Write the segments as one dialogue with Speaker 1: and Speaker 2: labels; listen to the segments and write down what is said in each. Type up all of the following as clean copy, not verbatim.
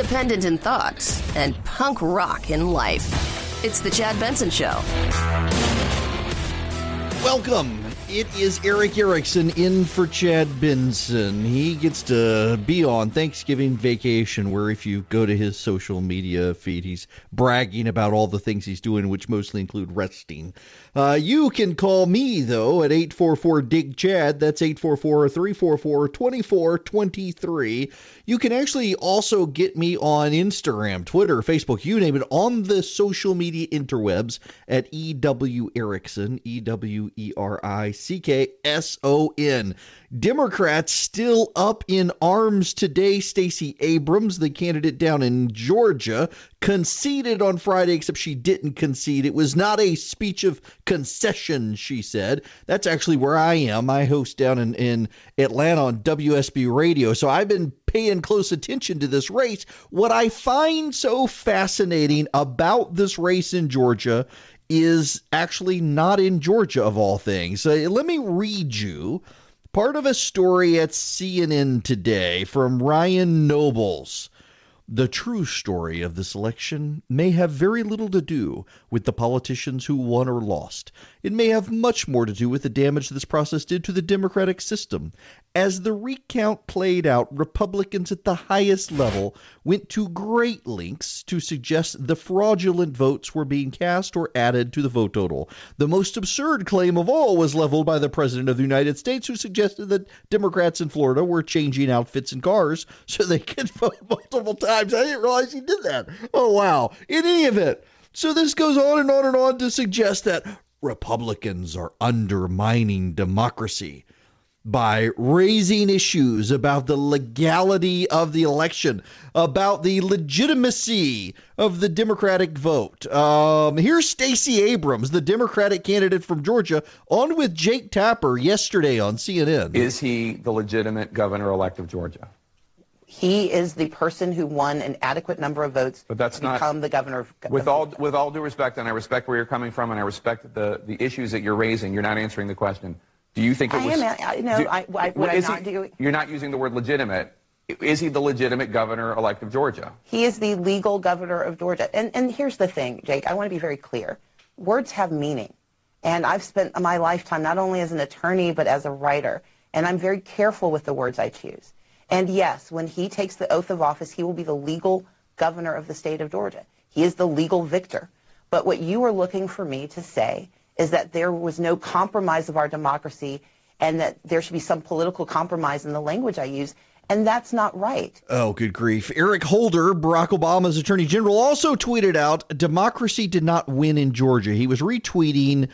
Speaker 1: independent in thought, and punk rock in life. It's The Chad Benson Show.
Speaker 2: Welcome. It is Erik Erickson in for Chad Benson. He gets to be on Thanksgiving vacation, where if you go to his social media feed, he's bragging about all the things he's doing, which mostly include resting. You can call me, though, at 844-DIG-CHAD. That's 844-344-2423. You can actually also get me on Instagram, Twitter, Facebook, you name it, on the social media interwebs at EW Erickson, EWERICKSON. Democrats still up in arms today. Stacey Abrams, the candidate down in Georgia, conceded on Friday, except she didn't concede. It was not a speech of concession, she said. That's actually where I am. I host down in Atlanta on WSB Radio, so I've been paying close attention to this race. What I find so fascinating about this race in Georgia is actually not in Georgia, of all things. Let me read you part of a story at CNN today from Ryan Nobles. The true story of this election may have very little to do with the politicians who won or lost. It may have much more to do with the damage this process did to the democratic system. As the recount played out, Republicans at the highest level went to great lengths to suggest the fraudulent votes were being cast or added to the vote total. The most absurd claim of all was leveled by the President of the United States, who suggested that Democrats in Florida were changing outfits and cars so they could vote multiple times. I didn't realize he did that. Oh, wow. In any event, so this goes on and on and on to suggest that Republicans are undermining democracy by raising issues about the legality of the election, about the legitimacy of the Democratic vote. Here's Stacey Abrams, the Democratic candidate from Georgia, on with Jake Tapper yesterday on CNN.
Speaker 3: Is he the legitimate governor-elect of Georgia?
Speaker 4: He is the person who won an adequate number of votes
Speaker 3: but that's
Speaker 4: to become the governor of
Speaker 3: with all due respect, and I respect where you're coming from, and I respect the issues that you're raising. You're not answering the question. Do you think it was? You're not using the word legitimate. Is he the legitimate governor-elect of Georgia?
Speaker 4: He is the legal governor of Georgia. And here's the thing, Jake. I want to be very clear. Words have meaning, and I've spent my lifetime not only as an attorney but as a writer, and I'm very careful with the words I choose. And yes, when he takes the oath of office, he will be the legal governor of the state of Georgia. He is the legal victor. But what you are looking for me to say is that there was no compromise of our democracy and that there should be some political compromise in the language I use. And that's not right.
Speaker 2: Oh, good grief. Eric Holder, Barack Obama's attorney general, also tweeted out, democracy did not win in Georgia. He was retweeting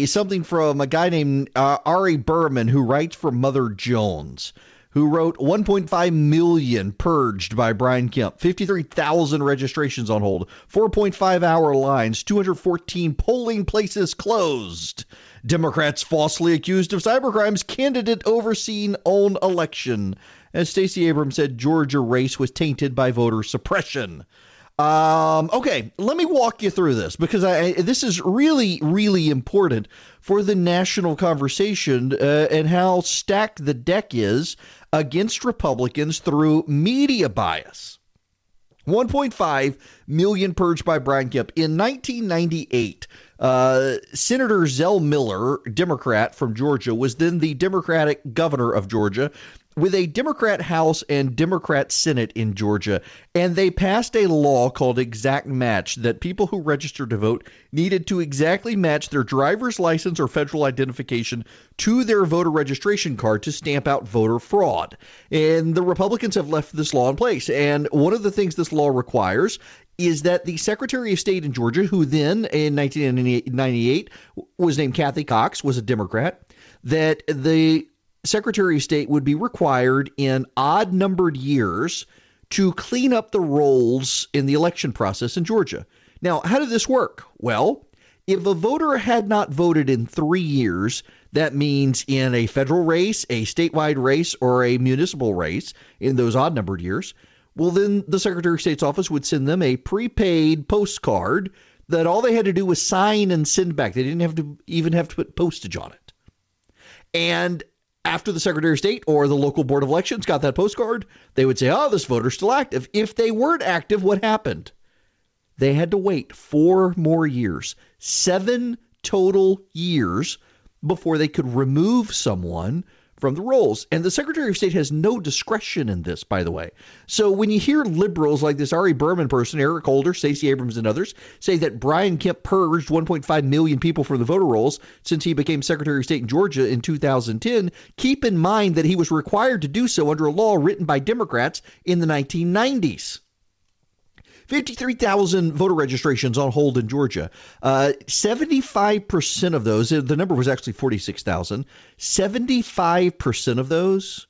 Speaker 2: something from a guy named Ari Berman, who writes for Mother Jones, who wrote 1.5 million purged by Brian Kemp, 53,000 registrations on hold, 4.5-hour lines, 214 polling places closed. Democrats falsely accused of cybercrimes, candidate overseeing own election. As Stacey Abrams said, Georgia race was tainted by voter suppression. Okay, let me walk you through this because this is really, really important for the national conversation and how stacked the deck is against Republicans through media bias. 1.5 million purged by Brian Kemp. In 1998, Senator Zell Miller, Democrat from Georgia, was then the Democratic governor of Georgia, with a Democrat House and Democrat Senate in Georgia, and they passed a law called Exact Match that people who registered to vote needed to exactly match their driver's license or federal identification to their voter registration card to stamp out voter fraud. And the Republicans have left this law in place. And one of the things this law requires is that the Secretary of State in Georgia, who then in 1998 was named Kathy Cox, was a Democrat, that the Secretary of State would be required in odd-numbered years to clean up the rolls in the election process in Georgia. Now, how did this work? Well, if a voter had not voted in 3 years, that means in a federal race, a statewide race, or a municipal race in those odd-numbered years, well, then the Secretary of State's office would send them a prepaid postcard that all they had to do was sign and send back. They didn't even have to put postage on it. And After the Secretary of State or the local board of elections got that postcard, they would say, oh, this voter's still active. If they weren't active, what happened? They had to wait 4 more years, 7 total years, before they could remove someone from the rolls. And the Secretary of State has no discretion in this, by the way. So when you hear liberals like this Ari Berman person, Eric Holder, Stacey Abrams, and others say that Brian Kemp purged 1.5 million people from the voter rolls since he became Secretary of State in Georgia in 2010, keep in mind that he was required to do so under a law written by Democrats in the 1990s. 53,000 voter registrations on hold in Georgia. 75% of those, the number was actually 46,000. 75% of those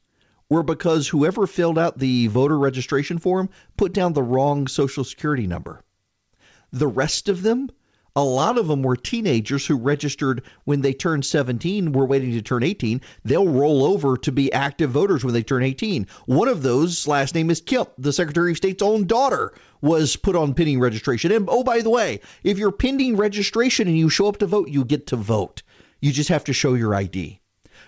Speaker 2: were because whoever filled out the voter registration form put down the wrong Social Security number. The rest of them, a lot of them were teenagers who registered when they turned 17, were waiting to turn 18. They'll roll over to be active voters when they turn 18. One of those, last name is Kemp, the Secretary of State's own daughter, was put on pending registration. And oh, by the way, if you're pending registration and you show up to vote, you get to vote. You just have to show your ID.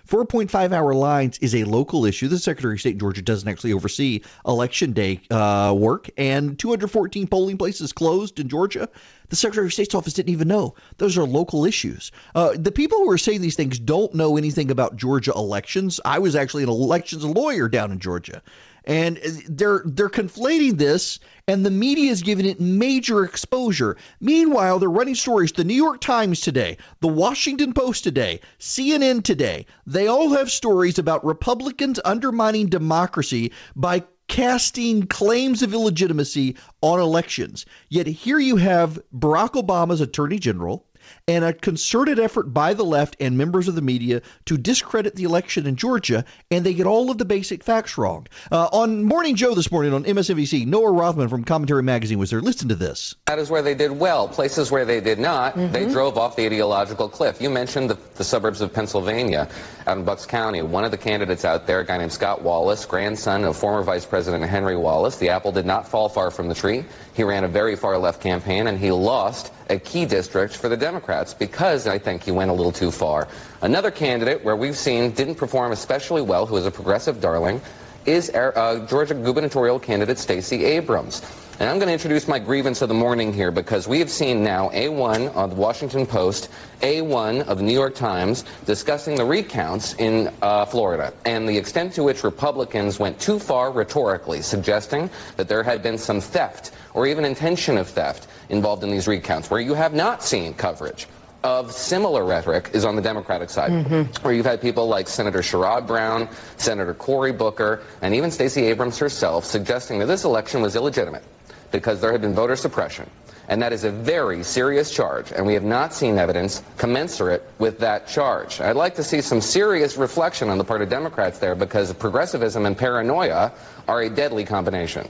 Speaker 2: 4.5-hour lines is a local issue. The Secretary of State in Georgia doesn't actually oversee Election Day work, and 214 polling places closed in Georgia. The Secretary of State's office didn't even know. Those are local issues. The people who are saying these things don't know anything about Georgia elections. I was actually an elections lawyer down in Georgia. And they're conflating this, and the media is giving it major exposure. Meanwhile, they're running stories. The New York Times today, the Washington Post today, CNN today. They all have stories about Republicans undermining democracy by casting claims of illegitimacy on elections. Yet here you have Barack Obama's attorney general and a concerted effort by the left and members of the media to discredit the election in Georgia, and they get all of the basic facts wrong. On Morning Joe this morning on MSNBC, Noah Rothman from Commentary Magazine was there. Listen to this.
Speaker 5: That is where they did well. Places where they did not, they drove off the ideological cliff. You mentioned the suburbs of Pennsylvania out in Bucks County. One of the candidates out there, a guy named Scott Wallace, grandson of former Vice President Henry Wallace. The apple did not fall far from the tree. He ran a very far left campaign, and he lost a key district for the Democrats because I think he went a little too far. Another candidate where we've seen didn't perform especially well, who is a progressive darling, is Georgia gubernatorial candidate Stacey Abrams. And I'm going to introduce my grievance of the morning here because we have seen now A1 of the Washington Post, A1 of the New York Times discussing the recounts in Florida and the extent to which Republicans went too far rhetorically, suggesting that there had been some theft or even intention of theft involved in these recounts, where you have not seen coverage of similar rhetoric is on the Democratic side, where you've had people like Senator Sherrod Brown, Senator Cory Booker, and even Stacey Abrams herself suggesting that this election was illegitimate because there had been voter suppression. And that is a very serious charge, and we have not seen evidence commensurate with that charge. I'd like to see some serious reflection on the part of Democrats there, because progressivism and paranoia are a deadly combination.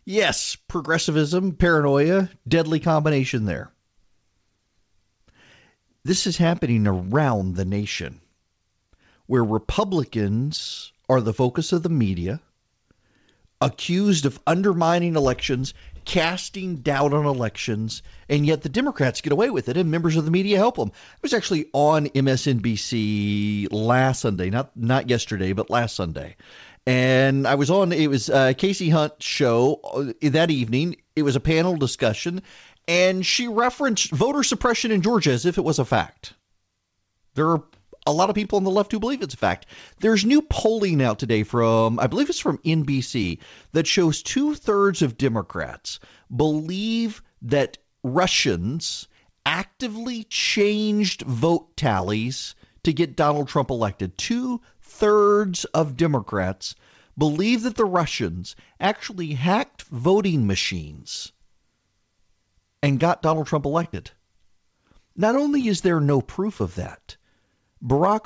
Speaker 2: Yes, progressivism, paranoia, deadly combination there. This is happening around the nation, where Republicans are the focus of the media, accused of undermining elections, casting doubt on elections, and yet the Democrats get away with it, and members of the media help them. I was actually on MSNBC last Sunday, not yesterday, but last Sunday. And I was on, it was Casey Hunt's show that evening. It was a panel discussion, and she referenced voter suppression in Georgia as if it was a fact. There are a lot of people on the left who believe it's a fact. There's new polling out today from, I believe it's from NBC, that shows 2/3 of Democrats believe that Russians actively changed vote tallies to get Donald Trump elected. 2/3 of Democrats believe that the Russians actually hacked voting machines and got Donald Trump elected. Not only is there no proof of that, Barack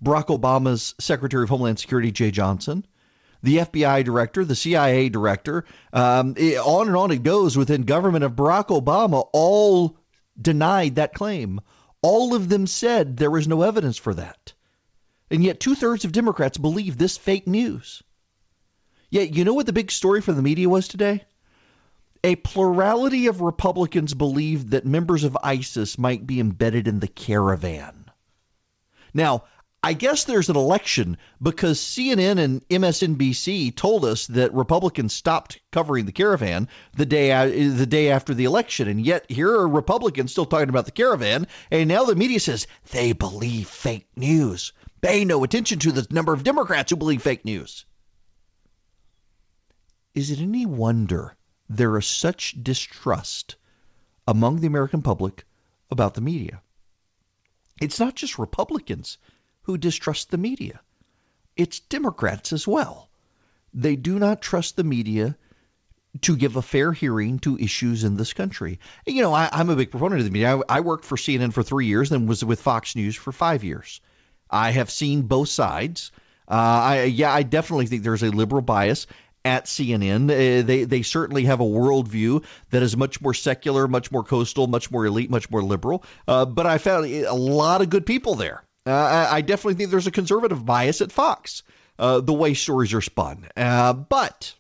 Speaker 2: Obama's Secretary of Homeland Security, Jay Johnson, the FBI director, the CIA director, on and on it goes within government of Barack Obama, all denied that claim. All of them said there was no evidence for that. And yet 2/3 of Democrats believe this fake news. Yet you know what the big story for the media was today? A plurality of Republicans believed that members of ISIS might be embedded in the caravan. Now, I guess there's an election because CNN and MSNBC told us that Republicans stopped covering the caravan the day after the election. And yet here are Republicans still talking about the caravan. And now the media says they believe fake news. Pay no attention to the number of Democrats who believe fake news. Is it any wonder there is such distrust among the American public about the media? It's not just Republicans who distrust the media. It's Democrats as well. They do not trust the media to give a fair hearing to issues in this country. You know, I'm a big proponent of the media. I worked for CNN for 3 years, then was with Fox News for 5 years. I have seen both sides. I definitely think there's a liberal bias at CNN. They certainly have a worldview that is much more secular, much more coastal, much more elite, much more liberal. But I found a lot of good people there. I definitely think there's a conservative bias at Fox, the way stories are spun. But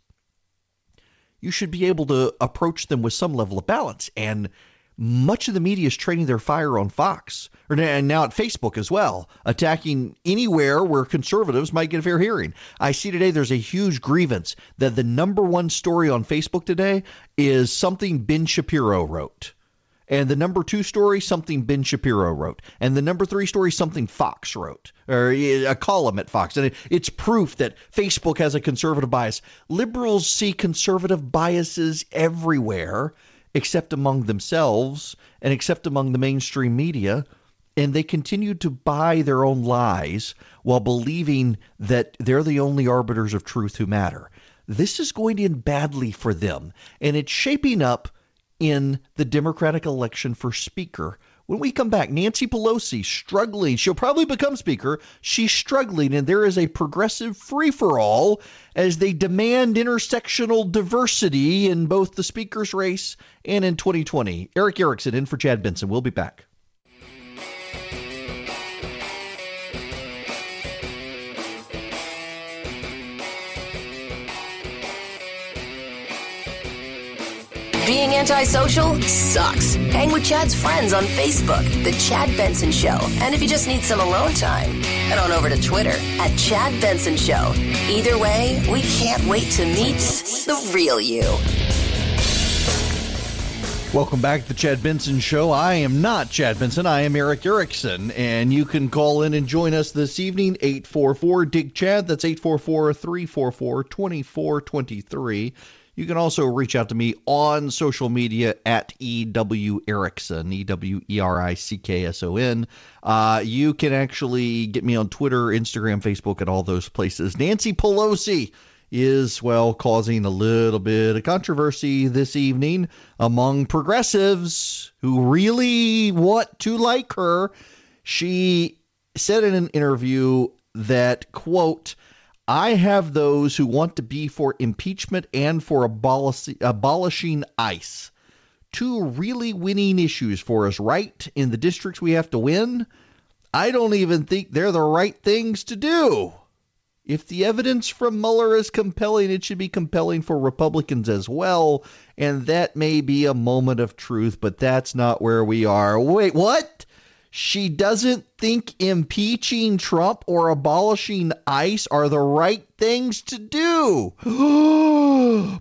Speaker 2: you should be able to approach them with some level of balance. And much of the media is training their fire on Fox, and now at Facebook as well, attacking anywhere where conservatives might get a fair hearing. I see today there's a huge grievance that the number one story on Facebook today is something Ben Shapiro wrote. And the number 2 story, something Ben Shapiro wrote. And the number 3 story, something Fox wrote, or a column at Fox. And it's proof that Facebook has a conservative bias. Liberals see conservative biases everywhere, except among themselves and except among the mainstream media. And they continue to buy their own lies while believing that they're the only arbiters of truth who matter. This is going to end badly for them. And it's shaping up in the Democratic election for Speaker. When we come back, Nancy Pelosi struggling. She'll probably become Speaker. She's struggling, and there is a progressive free-for-all as they demand intersectional diversity in both the Speaker's race and in 2020. Erik Erickson in for Chad Benson. We'll be back.
Speaker 1: Being antisocial sucks. Hang with Chad's friends on Facebook, The Chad Benson Show. And if you just need some alone time, head on over to Twitter at Chad Benson Show. Either way, we can't wait to meet the real you.
Speaker 2: Welcome back to the Chad Benson Show. I am not Chad Benson. I am Erik Erickson. And you can call in and join us this evening, 844-DIG-CHAD. That's 844-344-2423. You can also reach out to me on social media at EW Erickson, EWERICKSON. You can actually get me on Twitter, Instagram, Facebook, and all those places. Nancy Pelosi is, well, causing a little bit of controversy this evening among progressives who really want to like her. She said in an interview that, quote, I have those who want to be for impeachment and for abolishing ICE. 2 really winning issues for us, right? In the districts we have to win. I don't even think they're the right things to do. If the evidence from Mueller is compelling, it should be compelling for Republicans as well. And that may be a moment of truth, but that's not where we are. Wait, what? She doesn't think impeaching Trump or abolishing ICE are the right things to do.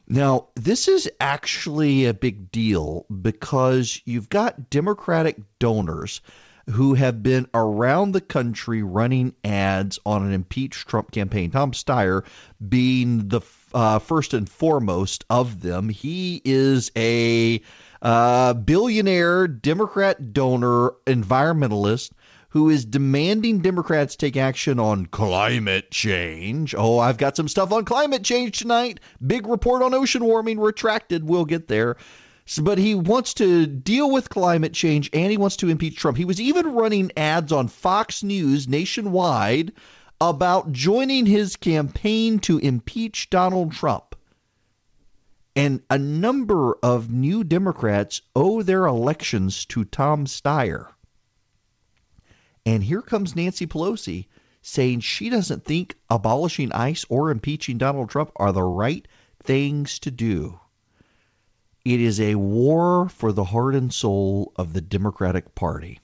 Speaker 2: Now, this is actually a big deal because you've got Democratic donors who have been around the country running ads on an impeached Trump campaign. Tom Steyer being the first and foremost of them. He is a billionaire Democrat donor environmentalist who is demanding Democrats take action on climate change. Oh, I've got some stuff on climate change tonight. Big report on ocean warming retracted. We'll get there. But he wants to deal with climate change and he wants to impeach Trump. He was even running ads on Fox News nationwide about joining his campaign to impeach Donald Trump. And a number of new Democrats owe their elections to Tom Steyer. And here comes Nancy Pelosi saying she doesn't think abolishing ICE or impeaching Donald Trump are the right things to do. It is a war for the heart and soul of the Democratic Party.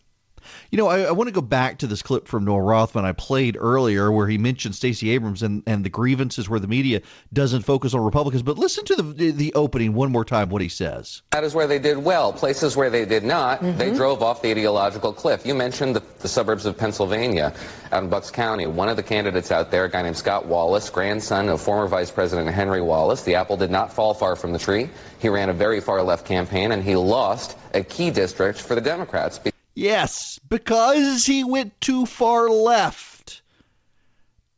Speaker 2: I want to go back to this clip from Noah Rothman I played earlier where he mentioned Stacey Abrams and the grievances where the media doesn't focus on Republicans. But listen to the opening one more time, what he says.
Speaker 5: That is where they did well. Places where they did not, they drove off the ideological cliff. You mentioned the suburbs of Pennsylvania out in Bucks County. One of the candidates out there, a guy named Scott Wallace, grandson of former Vice President Henry Wallace. The apple did not fall far from the tree. He ran a very far-left campaign, and he lost a key district for the Democrats.
Speaker 2: Yes, because he went too far left.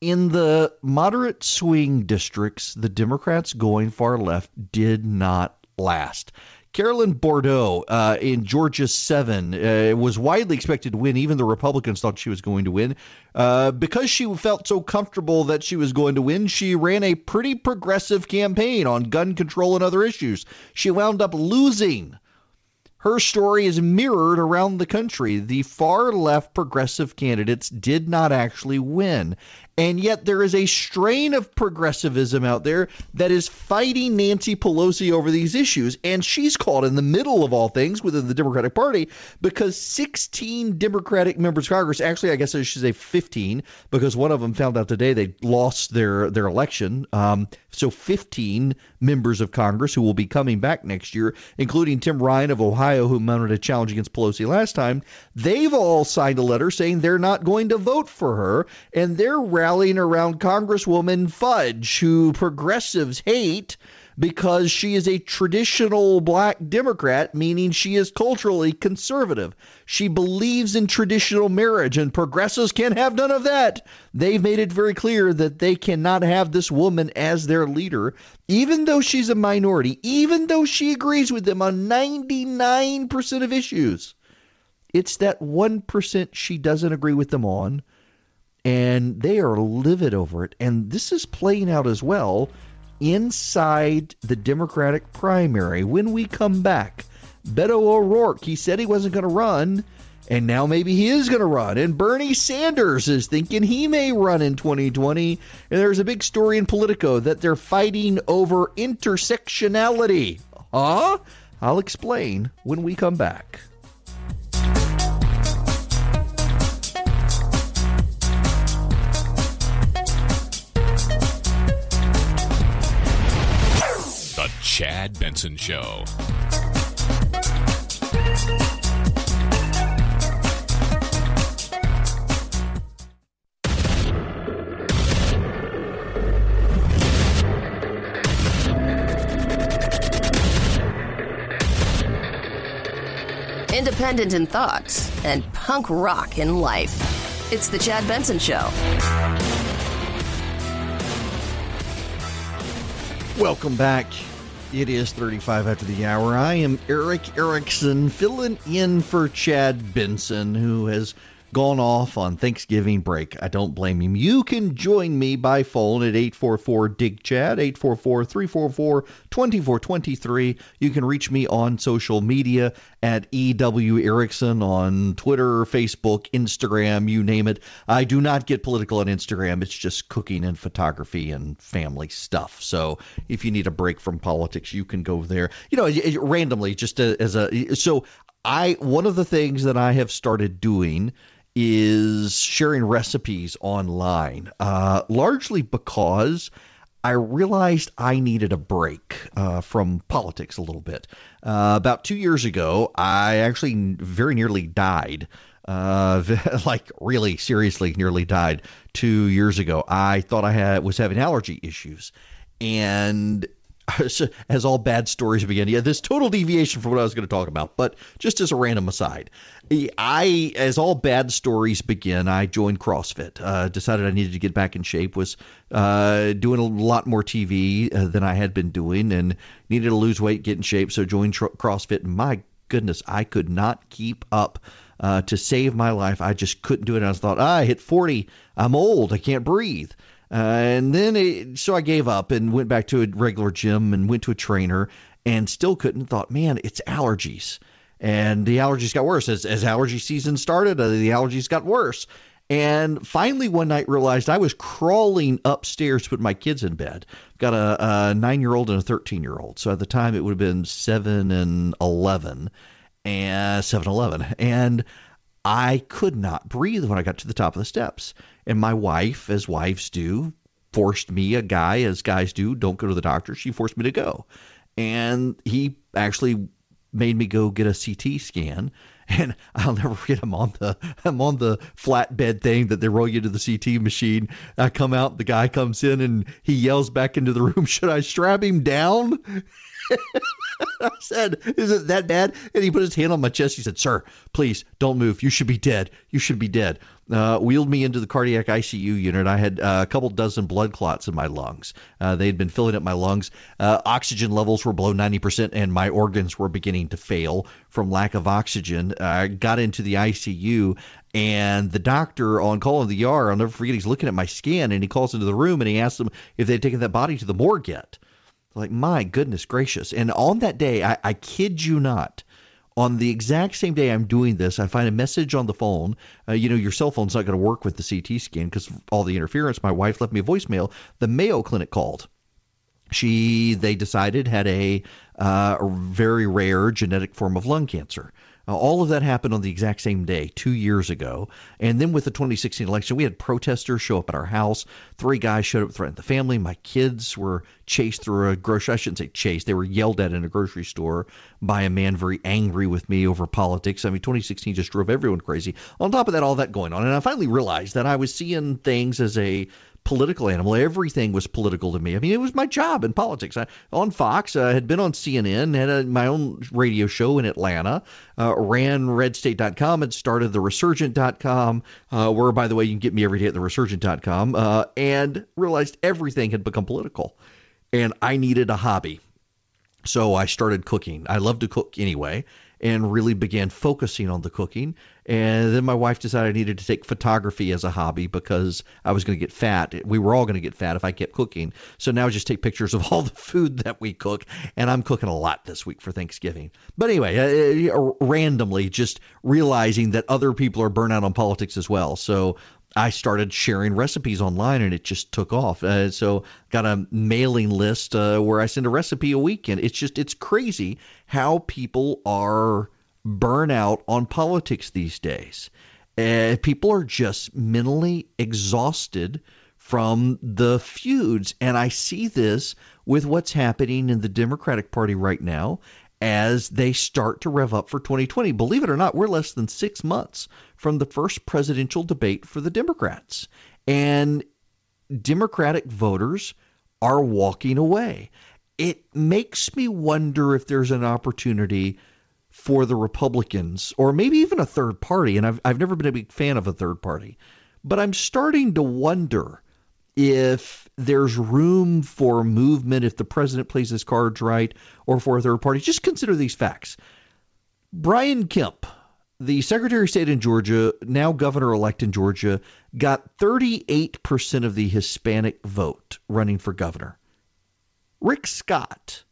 Speaker 2: In the moderate swing districts, the Democrats going far left did not last. Carolyn Bordeaux in Georgia 7 was widely expected to win. Even the Republicans thought she was going to win. Because she felt so comfortable that she was going to win, she ran a pretty progressive campaign on gun control and other issues. She wound up losing. Her story is mirrored around the country. The far left progressive candidates did not actually win. And yet there is a strain of progressivism out there that is fighting Nancy Pelosi over these issues. And she's caught in the middle of all things within the Democratic Party because 16 Democratic members of Congress, actually I guess I should say 15, because one of them found out today they lost their election. So 15 members of Congress who will be coming back next year, including Tim Ryan of Ohio, who mounted a challenge against Pelosi last time. They've all signed a letter saying they're not going to vote for her, and they're rallying around Congresswoman Fudge, who progressives hate because she is a traditional black Democrat, meaning she is culturally conservative. She believes in traditional marriage, and progressives can't have none of that. They've made it very clear that they cannot have this woman as their leader, even though she's a minority, even though she agrees with them on 99% of issues. It's that 1% she doesn't agree with them on, and they are livid over it. And this is playing out as well inside the Democratic primary. When we come back, Beto O'Rourke, he said he wasn't going to run, and now maybe he is going to run. And Bernie Sanders is thinking he may run in 2020. And there's a big story in Politico that they're fighting over intersectionality. Huh? I'll explain when we come back.
Speaker 6: Chad Benson Show.
Speaker 1: Independent in thoughts and punk rock in life. It's the Chad Benson Show.
Speaker 2: Welcome back. It is 35 after the hour. I am Erik Erickson, filling in for Chad Benson, who has gone off on Thanksgiving break. I don't blame him. You can join me by phone at 844-DIG-CHAD, 844-344-2423. You can reach me on social media at EW Erickson on Twitter, Facebook, Instagram, you name it. I do not get political on Instagram. It's just cooking and photography and family stuff. So if you need a break from politics, you can go there. Randomly, just one of the things that I have started doing is sharing recipes online, largely because I realized I needed a break from politics a little bit. About 2 years ago, I actually very nearly died. Like really seriously nearly died 2 years ago. I thought I was having allergy issues. And as all bad stories begin, this total deviation from what I was going to talk about, but just as a random aside, as all bad stories begin, I joined CrossFit. Decided I needed to get back in shape, was doing a lot more TV than I had been doing, and needed to lose weight, get in shape, so joined CrossFit. And my goodness, I could not keep up to save my life. I just couldn't do it. And I thought, I hit 40, I'm old, I can't breathe. So I gave up and went back to a regular gym and went to a trainer and still couldn't. Thought, man, it's allergies. And the allergies got worse. As allergy season started, the allergies got worse. And finally one night realized I was crawling upstairs to put my kids in bed. Got a 9-year-old and a 13-year-old. So at the time it would have been 7 and 11. And I could not breathe when I got to the top of the steps. And my wife, as wives do, forced me, a guy, as guys do, don't go to the doctor. She forced me to go. And he actually made me go get a CT scan. And I'll never forget, I'm on the flatbed thing that they roll you to the CT machine. I come out, the guy comes in and he yells back into the room, "Should I strap him down?" I said, "Is it that bad?" And he put his hand on my chest. He said, "Sir, please don't move. You should be dead. You should be dead." Wheeled me into the cardiac ICU unit. I had a couple dozen blood clots in my lungs. They had been filling up my lungs. Oxygen levels were below 90%, and my organs were beginning to fail from lack of oxygen. I got into the ICU, and the doctor on call in the ER, I'll never forget, he's looking at my scan, and he calls into the room, and he asks them if they'd taken that body to the morgue yet. Like, my goodness gracious. And on that day, I kid you not, on the exact same day I'm doing this, I find a message on the phone. Your cell phone's not going to work with the CT scan because of all the interference. My wife left me a voicemail. The Mayo Clinic called. They decided had a very rare genetic form of lung cancer. All of that happened on the exact same day 2 years ago. And then with the 2016 election, we had protesters show up at our house. 3 guys showed up, threatened the family. My kids were chased through a grocery. I shouldn't say chased. They were yelled at in a grocery store by a man very angry with me over politics. I mean, 2016 just drove everyone crazy. On top of that, all that going on. And I finally realized that I was seeing things as a political animal. Everything was political to me. I mean, it was my job in politics. On Fox, I had been on CNN, had my own radio show in Atlanta, ran redstate.com, and started the resurgent.com, where, by the way, you can get me every day at the resurgent.com, and realized everything had become political, and I needed a hobby. So I started cooking. I love to cook anyway, and really began focusing on the cooking. And then my wife decided I needed to take photography as a hobby because I was going to get fat. We were all going to get fat if I kept cooking. So now I just take pictures of all the food that we cook, and I'm cooking a lot this week for Thanksgiving. But anyway, randomly just realizing that other people are burnt out on politics as well. So I started sharing recipes online, and it just took off. So got a mailing list where I send a recipe a week, and it's crazy how people are burnt out on politics these days. People are just mentally exhausted from the feuds, and I see this with what's happening in the Democratic Party right now as they start to rev up for 2020. Believe it or not, we're less than 6 months from the first presidential debate for the Democrats. And Democratic voters are walking away. It makes me wonder if there's an opportunity for the Republicans, or maybe even a third party. And I've never been a big fan of a third party, but I'm starting to wonder if there's room for movement if the president plays his cards right, or for a third party. Just consider these facts. Brian Kemp, the Secretary of State in Georgia, now governor-elect in Georgia, got 38% of the Hispanic vote running for governor. Rick Scott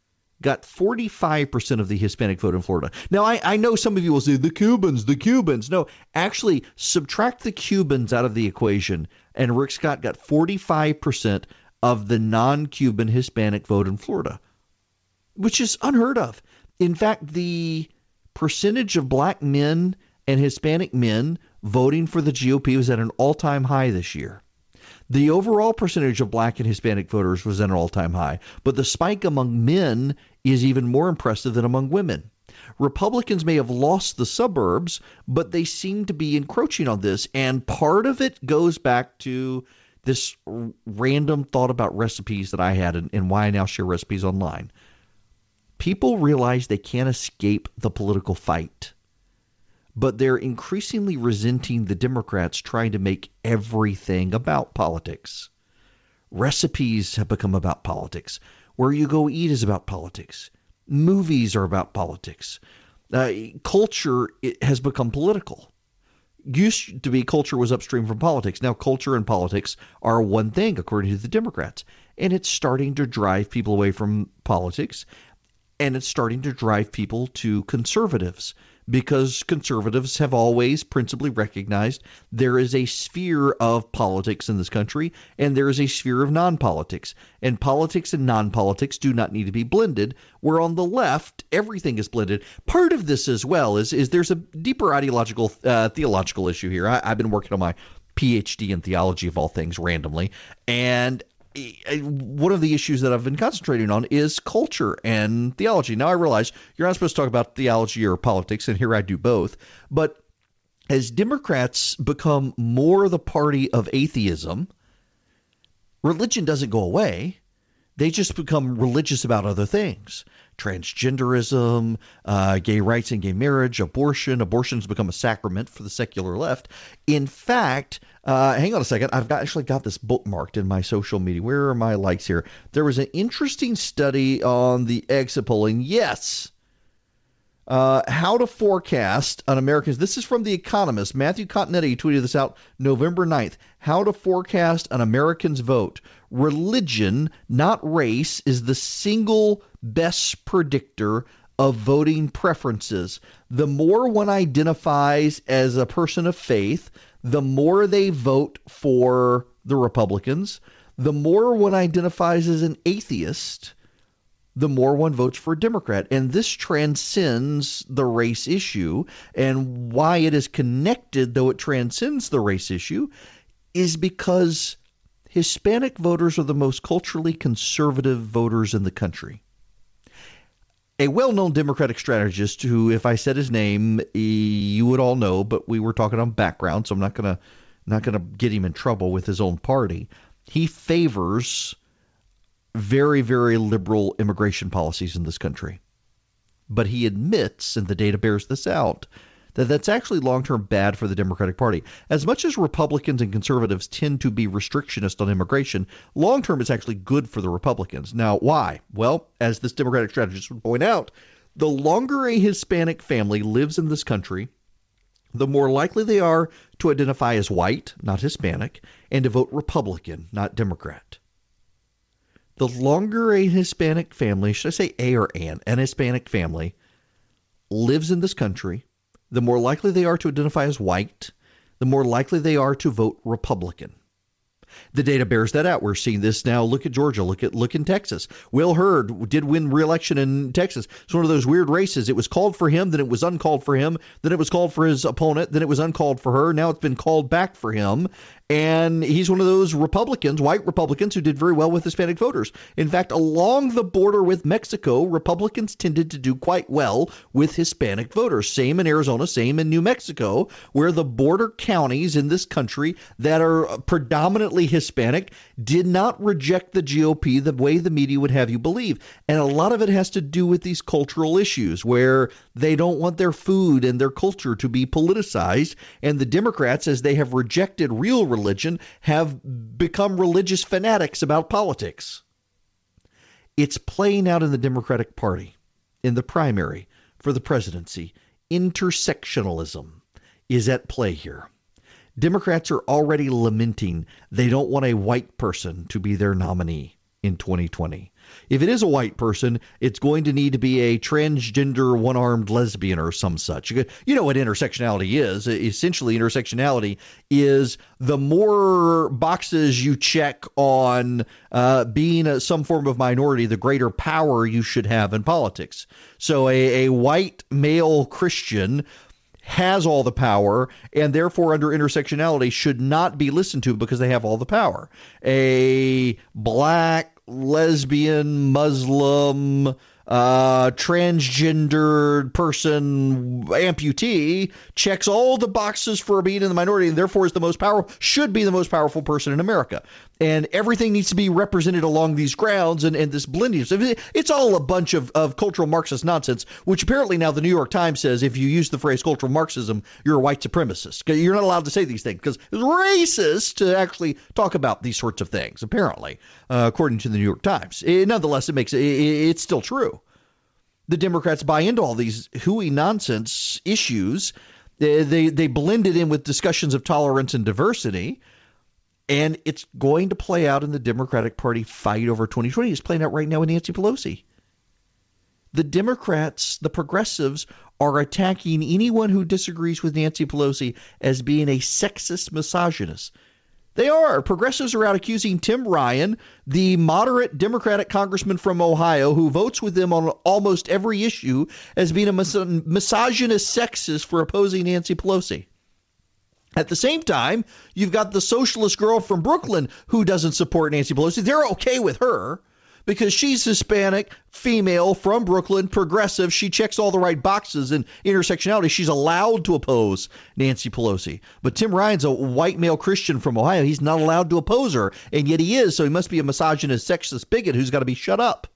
Speaker 2: got 45% of the Hispanic vote in Florida. Now, I know some of you will say, the Cubans. No, actually, subtract the Cubans out of the equation, and Rick Scott got 45% of the non-Cuban Hispanic vote in Florida, which is unheard of. In fact, the percentage of black men and Hispanic men voting for the GOP was at an all-time high this year. The overall percentage of black and Hispanic voters was at an all-time high, but the spike among men is even more impressive than among women. Republicans may have lost the suburbs, but they seem to be encroaching on this, and part of it goes back to this random thought about recipes that I had and why I now share recipes online. People realize they can't escape the political fight, but they're increasingly resenting the Democrats trying to make everything about politics. Recipes have become about politics. Where you go eat is about politics. Movies are about politics. Culture has become political. Used to be culture was upstream from politics. Now culture and politics are one thing, according to the Democrats. And it's starting to drive people away from politics. And it's starting to drive people to conservatives, because conservatives have always principally recognized there is a sphere of politics in this country and there is a sphere of non-politics. And politics and non-politics do not need to be blended, where on the left, everything is blended. Part of this as well is there's a deeper ideological, theological issue here. I've been working on my PhD in theology of all things randomly, and one of the issues that I've been concentrating on is culture and theology. Now, I realize you're not supposed to talk about theology or politics, and here I do both. But as Democrats become more the party of atheism, religion doesn't go away. They just become religious about other things. Transgenderism, gay rights and gay marriage, abortion. Abortion's become a sacrament for the secular left. In fact, hang on a second. I've actually got this bookmarked in my social media. Where are my likes here? There was an interesting study on the exit polling. Yes. How to forecast on Americans. This is from The Economist. Matthew Continetti tweeted this out November 9th. How to forecast an American's vote. Religion, not race, is the single best predictor of voting preferences. The more one identifies as a person of faith, the more they vote for the Republicans. The more one identifies as an atheist, the more one votes for a Democrat. And this transcends the race issue. And why it is connected, though it transcends the race issue, is because Hispanic voters are the most culturally conservative voters in the country. A well-known Democratic strategist who, if I said his name, you would all know, but we were talking on background, so I'm not gonna get him in trouble with his own party. He favors very, very liberal immigration policies in this country. But he admits, and the data bears this out, that that's actually long-term bad for the Democratic Party. As much as Republicans and conservatives tend to be restrictionist on immigration, long-term it's actually good for the Republicans. Now, why? Well, as this Democratic strategist would point out, the longer a Hispanic family lives in this country, the more likely they are to identify as white, not Hispanic, and to vote Republican, not Democrat. The longer a Hispanic family, should I say a or an Hispanic family, lives in this country, the more likely they are to identify as white, the more likely they are to vote Republican. The data bears that out. We're seeing this now. Look at Georgia. Look in Texas. Will Hurd did win re-election in Texas. It's one of those weird races. It was called for him, then it was uncalled for him, then it was called for his opponent, then it was uncalled for her. Now it's been called back for him. And he's one of those Republicans, white Republicans, who did very well with Hispanic voters. In fact, along the border with Mexico, Republicans tended to do quite well with Hispanic voters. Same in Arizona, same in New Mexico, where the border counties in this country that are predominantly Hispanic did not reject the GOP the way the media would have you believe. And a lot of it has to do with these cultural issues where they don't want their food and their culture to be politicized. And the Democrats, as they have rejected real religion, have become religious fanatics about politics. It's playing out in the Democratic Party in the primary for the presidency. Intersectionalism is at play here. Democrats are already lamenting they don't want a white person to be their nominee in 2020. If it is a white person, it's going to need to be a transgender one-armed lesbian or some such. You know what intersectionality is. Essentially, intersectionality is the more boxes you check on being some form of minority, the greater power you should have in politics. So a white male Christian has all the power, and therefore under intersectionality should not be listened to because they have all the power. A black, lesbian, Muslim, transgendered person, amputee, checks all the boxes for being in the minority and therefore is the most powerful, should be the most powerful person in America. And everything needs to be represented along these grounds and this blending. It's all a bunch of cultural Marxist nonsense, which apparently now the New York Times says if you use the phrase cultural Marxism, you're a white supremacist. You're not allowed to say these things because it's racist to actually talk about these sorts of things, apparently, according to the New York Times. Nonetheless, it's still true. The Democrats buy into all these hooey nonsense issues. They blend it in with discussions of tolerance and diversity. And it's going to play out in the Democratic Party fight over 2020. It's playing out right now with Nancy Pelosi. The Democrats, the progressives, are attacking anyone who disagrees with Nancy Pelosi as being a sexist misogynist. They are. Progressives are out accusing Tim Ryan, the moderate Democratic congressman from Ohio who votes with them on almost every issue, as being a misogynist sexist for opposing Nancy Pelosi. At the same time, you've got the socialist girl from Brooklyn who doesn't support Nancy Pelosi. They're okay with her because she's Hispanic, female, from Brooklyn, progressive. She checks all the right boxes in intersectionality. She's allowed to oppose Nancy Pelosi. But Tim Ryan's a white male Christian from Ohio. He's not allowed to oppose her, and yet he is, so he must be a misogynist, sexist bigot who's got to be shut up.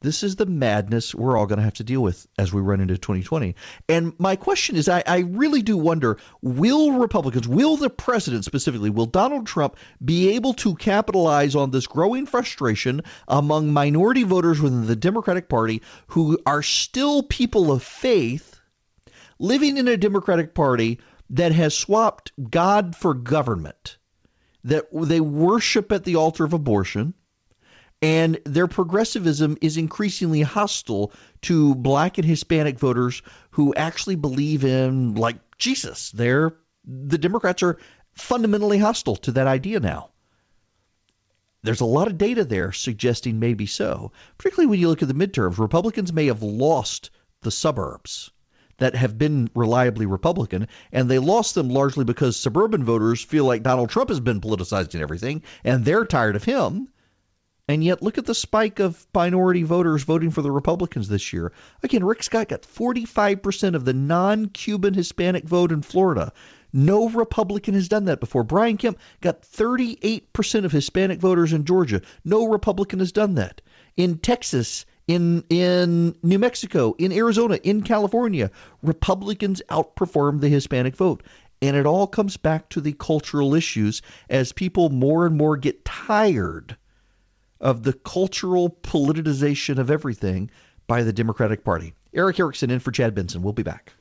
Speaker 2: This is the madness we're all going to have to deal with as we run into 2020. And my question is, I really do wonder, will Republicans, will the president specifically, will Donald Trump be able to capitalize on this growing frustration among minority voters within the Democratic Party who are still people of faith living in a Democratic Party that has swapped God for government, that they worship at the altar of abortion, and their progressivism is increasingly hostile to black and Hispanic voters who actually believe in, like, Jesus. The Democrats are fundamentally hostile to that idea now. There's a lot of data there suggesting maybe so, particularly when you look at the midterms. Republicans may have lost the suburbs that have been reliably Republican, and they lost them largely because suburban voters feel like Donald Trump has been politicized in everything, and they're tired of him. And yet, look at the spike of minority voters voting for the Republicans this year. Again, Rick Scott got 45% of the non-Cuban Hispanic vote in Florida. No Republican has done that before. Brian Kemp got 38% of Hispanic voters in Georgia. No Republican has done that. In Texas, in New Mexico, in Arizona, in California, Republicans outperformed the Hispanic vote. And it all comes back to the cultural issues as people more and more get tired of the cultural politicization of everything by the Democratic Party. Erik Erickson in for Chad Benson. We'll be back.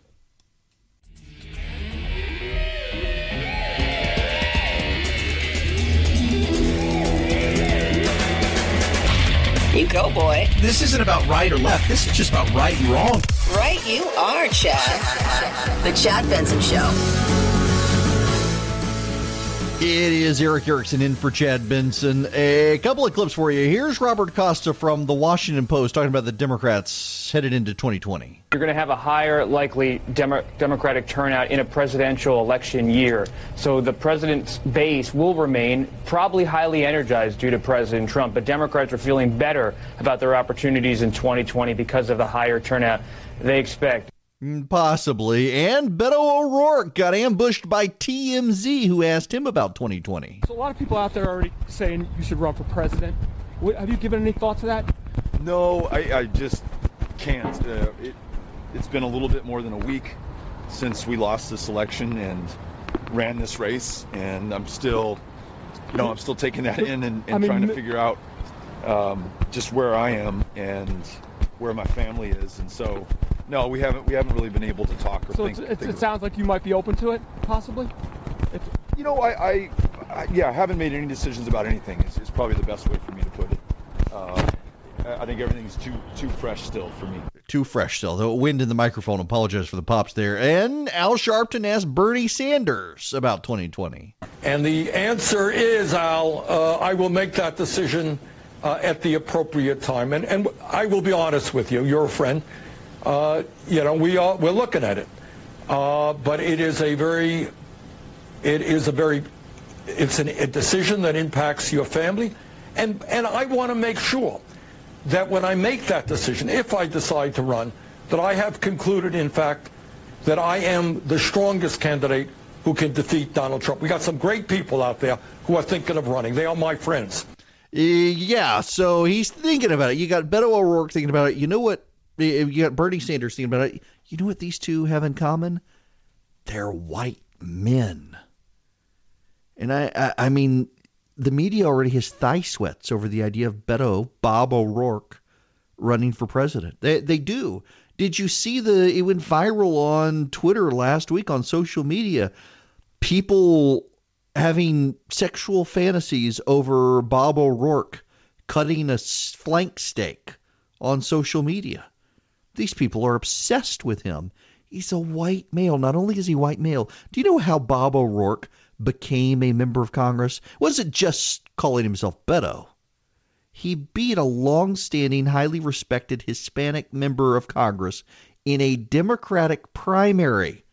Speaker 1: You go, boy.
Speaker 7: This isn't about right or left. This is just about right and wrong.
Speaker 1: Right you are, Chad. The Chad Benson Show.
Speaker 2: It is Erik Erickson in for Chad Benson. A couple of clips for you. Here's Robert Costa from the Washington Post talking about the Democrats headed into 2020.
Speaker 8: You're going to have a higher likely Democratic turnout in a presidential election year. So the president's base will remain probably highly energized due to President Trump. But Democrats are feeling better about their opportunities in 2020 because of the higher turnout they expect.
Speaker 2: Possibly. And Beto O'Rourke got ambushed by TMZ, who asked him about 2020.
Speaker 9: So a lot of people out there are already saying you should run for president. Have you given any thought to that?
Speaker 10: No, I just can't. It's been a little bit more than a week since we lost this election and ran this race, and I'm still taking that in and trying to figure out just where I am and where my family is, and so. No, we haven't really been able to talk or think. So
Speaker 9: it sounds like you might be open to it, possibly?
Speaker 10: I haven't made any decisions about anything. It's probably the best way for me to put it. I think everything's too fresh still for me.
Speaker 2: Too fresh still. The wind in the microphone. Apologize for the pops there. And Al Sharpton asked Bernie Sanders about 2020.
Speaker 11: And the answer is, Al, I will make that decision at the appropriate time. And I will be honest with you. You're a friend. We're looking at it, but it's a decision that impacts your family, and I want to make sure that when I make that decision, if I decide to run, that I have concluded, in fact, that I am the strongest candidate who can defeat Donald Trump. We got some great people out there who are thinking of running. They are my friends.
Speaker 2: Yeah, so he's thinking about it. You got Beto O'Rourke thinking about it. You know what? You got Bernie Sanders thinking about it. You know what these two have in common? They're white men. And I mean, the media already has thigh sweats over the idea of Bob O'Rourke, running for president. They do. Did you see it went viral on Twitter last week on social media? People having sexual fantasies over Bob O'Rourke cutting a flank steak on social media. These people are obsessed with him. He's a white male. Not only is he white male, do you know how Bob O'Rourke became a member of Congress? Wasn't just calling himself Beto. He beat a long-standing, highly respected Hispanic member of Congress in a Democratic primary.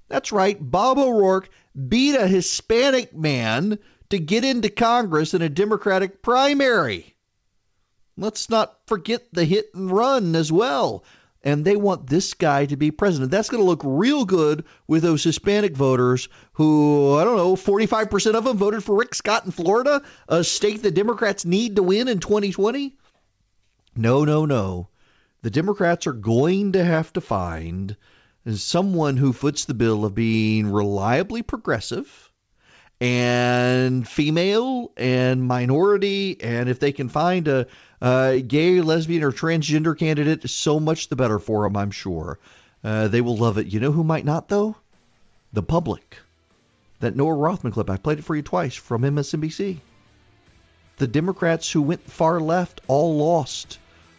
Speaker 2: That's right, Bob O'Rourke beat a Hispanic man to get into Congress in a Democratic primary. Let's not forget the hit and run as well. And they want this guy to be president. That's going to look real good with those Hispanic voters who, I don't know, 45% of them voted for Rick Scott in Florida, a state the Democrats need to win in 2020. No. The Democrats are going to have to find someone who foots the bill of being reliably progressive and female and minority, and if they can find a gay, lesbian, or transgender candidate, so much the better for them, I'm sure. They will love it. You know who might not, though? The public. That Noah Rothman clip, I played it for you twice from MSNBC. The Democrats who went far left all lost.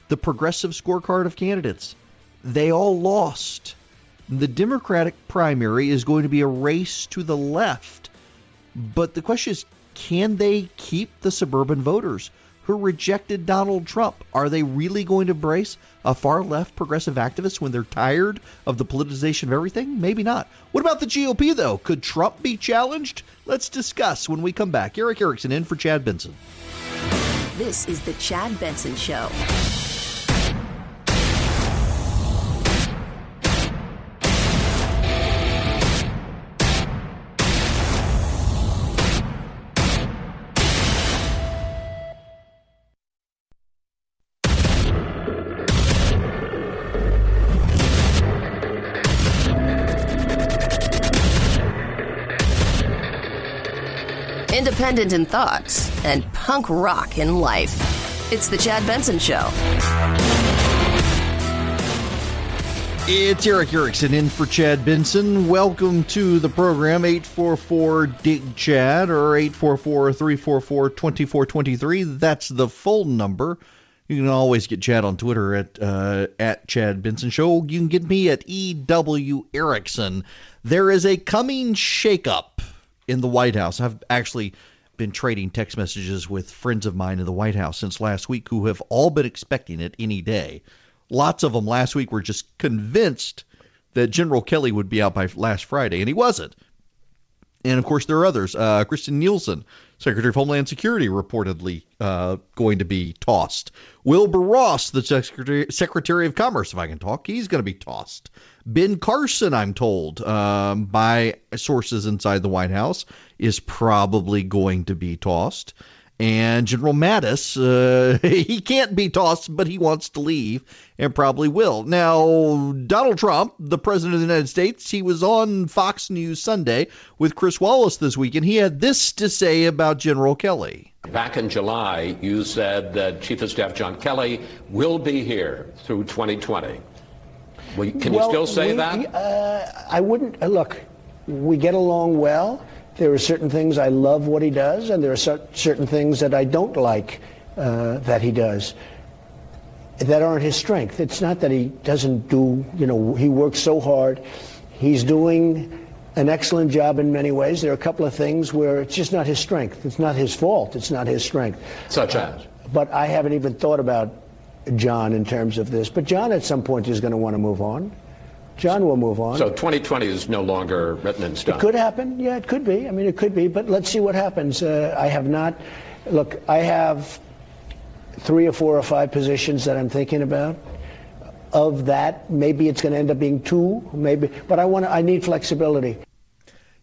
Speaker 2: The progressive scorecard of candidates, they all lost. The Democratic primary is going to be a race to the left. But the question is, can they keep the suburban voters who rejected Donald Trump? Are they really going to embrace a far-left progressive activist when they're tired of the politicization of everything? Maybe not. What about the GOP, though? Could Trump be challenged? Let's discuss when we come back. Erik Erickson in for Chad Benson.
Speaker 1: This is the Chad Benson Show. Independent in thoughts and punk rock in life. It's the Chad Benson Show.
Speaker 2: It's Erik Erickson in for Chad Benson. Welcome to the program. 844-DIG-CHAD or 844-344-2423. That's the phone number. You can always get Chad on Twitter at Chad Benson Show. You can get me at EW Erickson. There is a coming shakeup in the White House. I've actually been trading text messages with friends of mine in the White House since last week who have all been expecting it any day. Lots of them last week were just convinced that General Kelly would be out by last Friday, and he wasn't. And, of course, there are others. Kristen Nielsen, Secretary of Homeland Security, reportedly going to be tossed. Wilbur Ross, the Secretary of Commerce, if I can talk, he's going to be tossed. Ben Carson, I'm told, by sources inside the White House, is probably going to be tossed. And General Mattis, he can't be tossed, but he wants to leave and probably will. Now, Donald Trump, the President of the United States, he was on Fox News Sunday with Chris Wallace this week, and he had this to say about General Kelly.
Speaker 12: Back in July, you said that Chief of Staff John Kelly will be here through 2020. Can you still say that?
Speaker 13: I wouldn't. Look, we get along well. There are certain things I love what he does, and there are certain things that I don't like that he does that aren't his strength. It's not that he doesn't do, he works so hard. He's doing an excellent job in many ways. There are a couple of things where it's just not his strength. It's not his fault. It's not his strength.
Speaker 12: Such as?
Speaker 13: But I haven't even thought about John in terms of this. But John at some point is going to want to move on. John will move on.
Speaker 12: So 2020 is no longer written in stone.
Speaker 13: It could happen. Yeah, it could be. I mean, it could be. But let's see what happens. I have 3 or 4 or 5 positions that I'm thinking about. Of that, maybe it's going to end up being 2, maybe. But I need flexibility.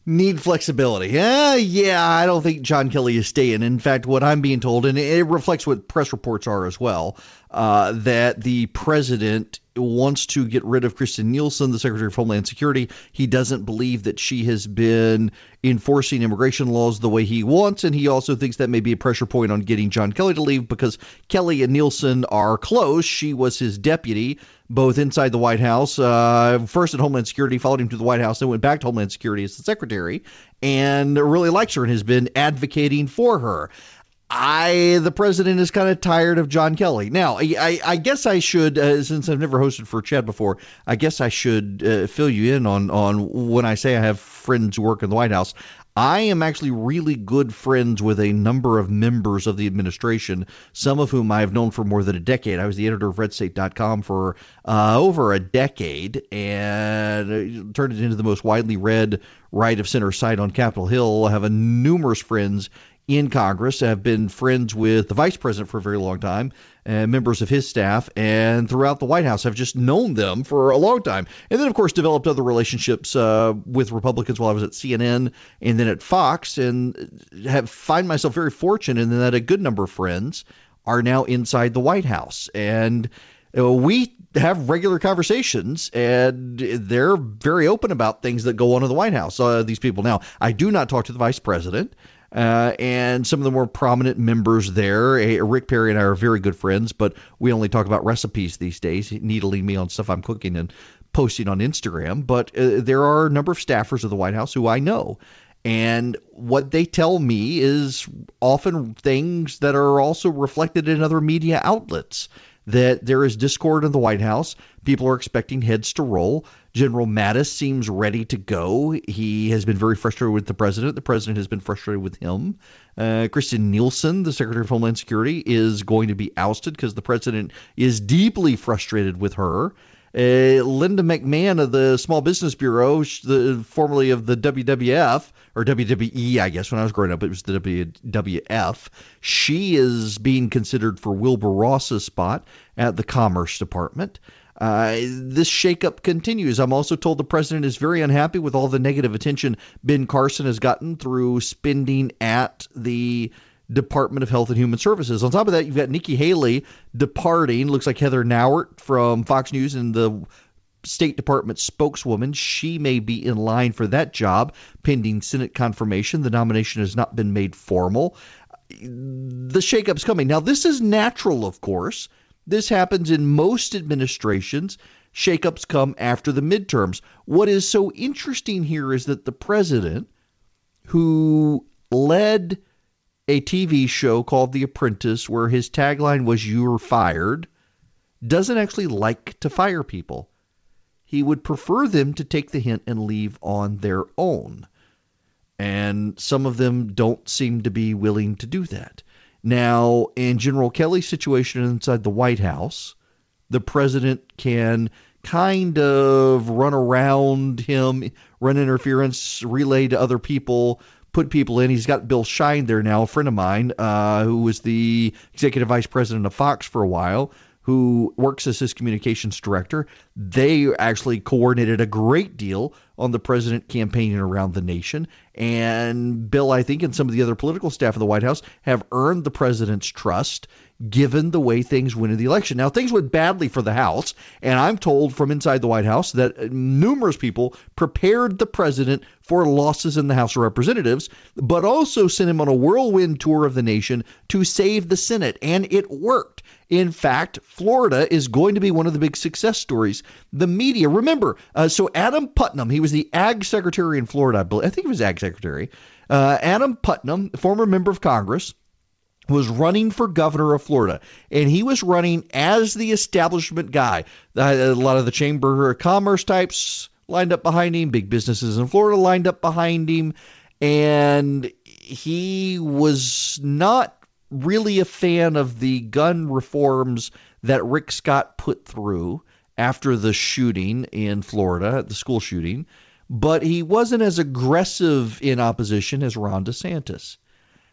Speaker 2: Need flexibility. Yeah, I don't think John Kelly is staying. In fact, what I'm being told, and it reflects what press reports are as well, that the president wants to get rid of Kristen Nielsen, the Secretary of Homeland Security. He doesn't believe that she has been enforcing immigration laws the way he wants, and he also thinks that may be a pressure point on getting John Kelly to leave because Kelly and Nielsen are close. She was his deputy, both inside the White House, first at Homeland Security, followed him to the White House, then went back to Homeland Security as the secretary, and really likes her and has been advocating for her. the president is kind of tired of John Kelly. Now, I guess I should, since I've never hosted for Chad before, I guess I should fill you in on when I say I have friends who work in the White House. I am actually really good friends with a number of members of the administration, some of whom I have known for more than a decade. I was the editor of RedState.com for over a decade and turned it into the most widely read right-of-center site on Capitol Hill. I have numerous friends in Congress, have been friends with the vice president for a very long time, and members of his staff, and throughout the White House. I've just known them for a long time. And then, of course, developed other relationships with Republicans while I was at CNN and then at Fox, and find myself very fortunate in that a good number of friends are now inside the White House. And we have regular conversations, and they're very open about things that go on in the White House, these people. Now, I do not talk to the vice president. And some of the more prominent members there, Rick Perry and I are very good friends, but we only talk about recipes these days, needling me on stuff I'm cooking and posting on Instagram. But there are a number of staffers of the White House who I know. And what they tell me is often things that are also reflected in other media outlets, that there is discord in the White House. People are expecting heads to roll. General Mattis seems ready to go. He has been very frustrated with the president. The president has been frustrated with him. Kristen Nielsen, the Secretary of Homeland Security, is going to be ousted because the president is deeply frustrated with her. Linda McMahon of the Small Business Bureau, formerly of the WWF, or WWE, I guess, when I was growing up, it was the WWF. She is being considered for Wilbur Ross's spot at the Commerce Department. This shakeup continues. I'm also told the president is very unhappy with all the negative attention Ben Carson has gotten through spending at the Department of Health and Human Services. On top of that, you've got Nikki Haley departing. Looks like Heather Nauert from Fox News and the State Department spokeswoman. She may be in line for that job pending Senate confirmation. The nomination has not been made formal. The shakeup's coming. Now, this is natural, of course. This happens in most administrations. Shakeups come after the midterms. What is so interesting here is that the president, who led a TV show called The Apprentice, where his tagline was "You're fired," doesn't actually like to fire people. He would prefer them to take the hint and leave on their own. And some of them don't seem to be willing to do that. Now, in General Kelly's situation inside the White House, the president can kind of run around him, run interference, relay to other people, put people in. He's got Bill Shine there now, a friend of mine, who was the executive vice president of Fox for a while, who works as his communications director. They actually coordinated a great deal on the president campaigning around the nation. And Bill, I think, and some of the other political staff of the White House have earned the president's trust, given the way things went in the election. Now, things went badly for the House, and I'm told from inside the White House that numerous people prepared the president for losses in the House of Representatives, but also sent him on a whirlwind tour of the nation to save the Senate, and it worked. In fact, Florida is going to be one of the big success stories. The media, remember, so Adam Putnam, he was the Ag Secretary in Florida, I think he was Ag Secretary. Adam Putnam, former member of Congress, was running for governor of Florida, and he was running as the establishment guy. A lot of the Chamber of Commerce types lined up behind him, big businesses in Florida lined up behind him, and he was not really a fan of the gun reforms that Rick Scott put through after the shooting in Florida, the school shooting, but he wasn't as aggressive in opposition as Ron DeSantis.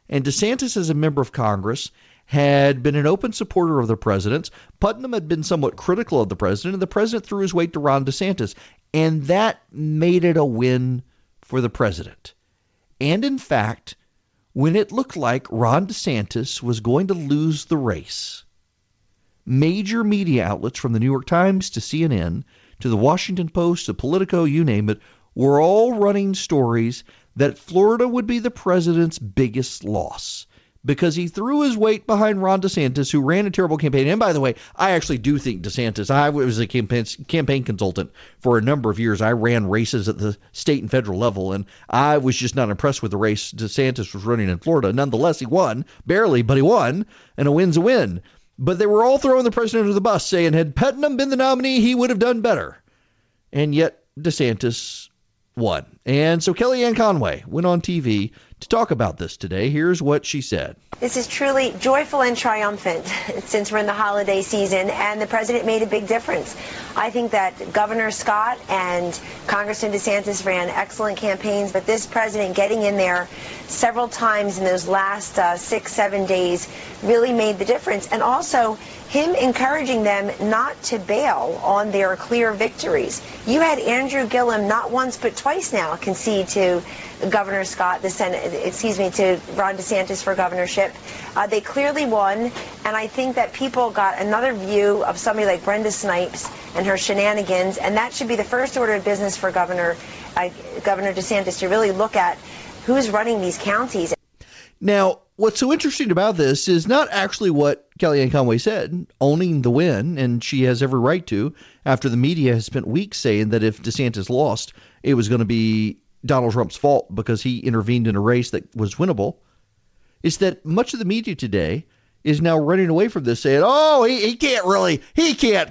Speaker 2: And DeSantis, as a member of Congress, had been an open supporter of the president's. Putnam had been somewhat critical of the president, and the president threw his weight to Ron DeSantis. And that made it a win for the president. And in fact, when it looked like Ron DeSantis was going to lose the race, major media outlets from the New York Times to CNN to the Washington Post to Politico, you name it, were all running stories that Florida would be the president's biggest loss because he threw his weight behind Ron DeSantis, who ran a terrible campaign. And by the way, I actually do think DeSantis, I was a campaign consultant for a number of years. I ran races at the state and federal level, and I was just not impressed with the race DeSantis was running in Florida. Nonetheless, he won, barely, but he won, and a win's a win. But they were all throwing the president under the bus, saying had Putnam been the nominee, he would have done better. And yet DeSantis won. And so Kellyanne Conway went on TV to talk about this today. Here's what she said.
Speaker 14: This is truly joyful and triumphant since we're in the holiday season, and the president made a big difference. I think that Governor Scott and Congressman DeSantis ran excellent campaigns, but this president getting in there several times in those last 6-7 days really made the difference. And also him encouraging them not to bail on their clear victories. You had Andrew Gillum not once but twice now concede to Governor Scott, to Ron DeSantis for governorship. They clearly won, and I think that people got another view of somebody like Brenda Snipes and her shenanigans, and that should be the first order of business for Governor DeSantis to really look at who's running these counties.
Speaker 2: Now, what's so interesting about this is not actually what Kellyanne Conway said, owning the win, and she has every right to, after the media has spent weeks saying that if DeSantis lost, it was going to be Donald Trump's fault because he intervened in a race that was winnable. Is that much of the media today is now running away from this, saying, oh, he can't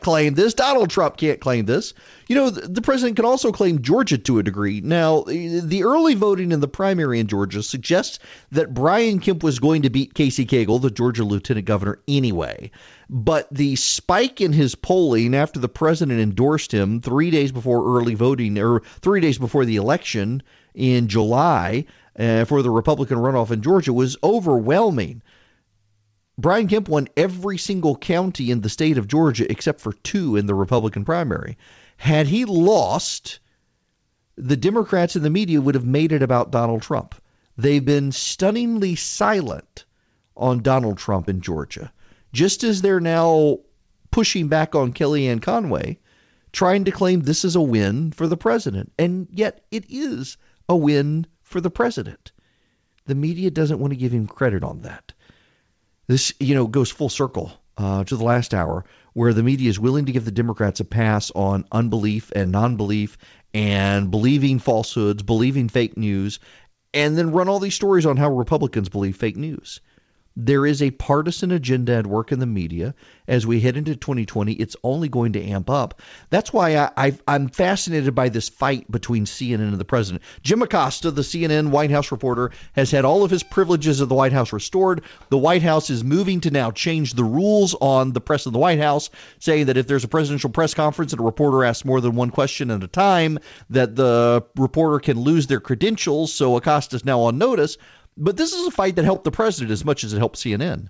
Speaker 2: claim this. Donald Trump can't claim this. You know, the president can also claim Georgia to a degree. Now, the early voting in the primary in Georgia suggests that Brian Kemp was going to beat Casey Cagle, the Georgia lieutenant governor, anyway. But the spike in his polling after the president endorsed him 3 days before early voting, or 3 days before the election in July for the Republican runoff in Georgia, was overwhelming. Brian Kemp won every single county in the state of Georgia except for 2 in the Republican primary. Had he lost, the Democrats and the media would have made it about Donald Trump. They've been stunningly silent on Donald Trump in Georgia, just as they're now pushing back on Kellyanne Conway, trying to claim this is a win for the president. And yet it is a win for the president. The media doesn't want to give him credit on that. This, goes full circle to the last hour, where the media is willing to give the Democrats a pass on unbelief and non-belief and believing falsehoods, believing fake news, and then run all these stories on how Republicans believe fake news. There is a partisan agenda at work in the media. As we head into 2020, it's only going to amp up. That's why I'm fascinated by this fight between CNN and the president. Jim Acosta, the CNN White House reporter, has had all of his privileges of the White House restored. The White House is moving to now change the rules on the press in the White House, saying that if there's a presidential press conference and a reporter asks more than one question at a time, that the reporter can lose their credentials. So Acosta's now on notice. But this is a fight that helped the president as much as it helped CNN.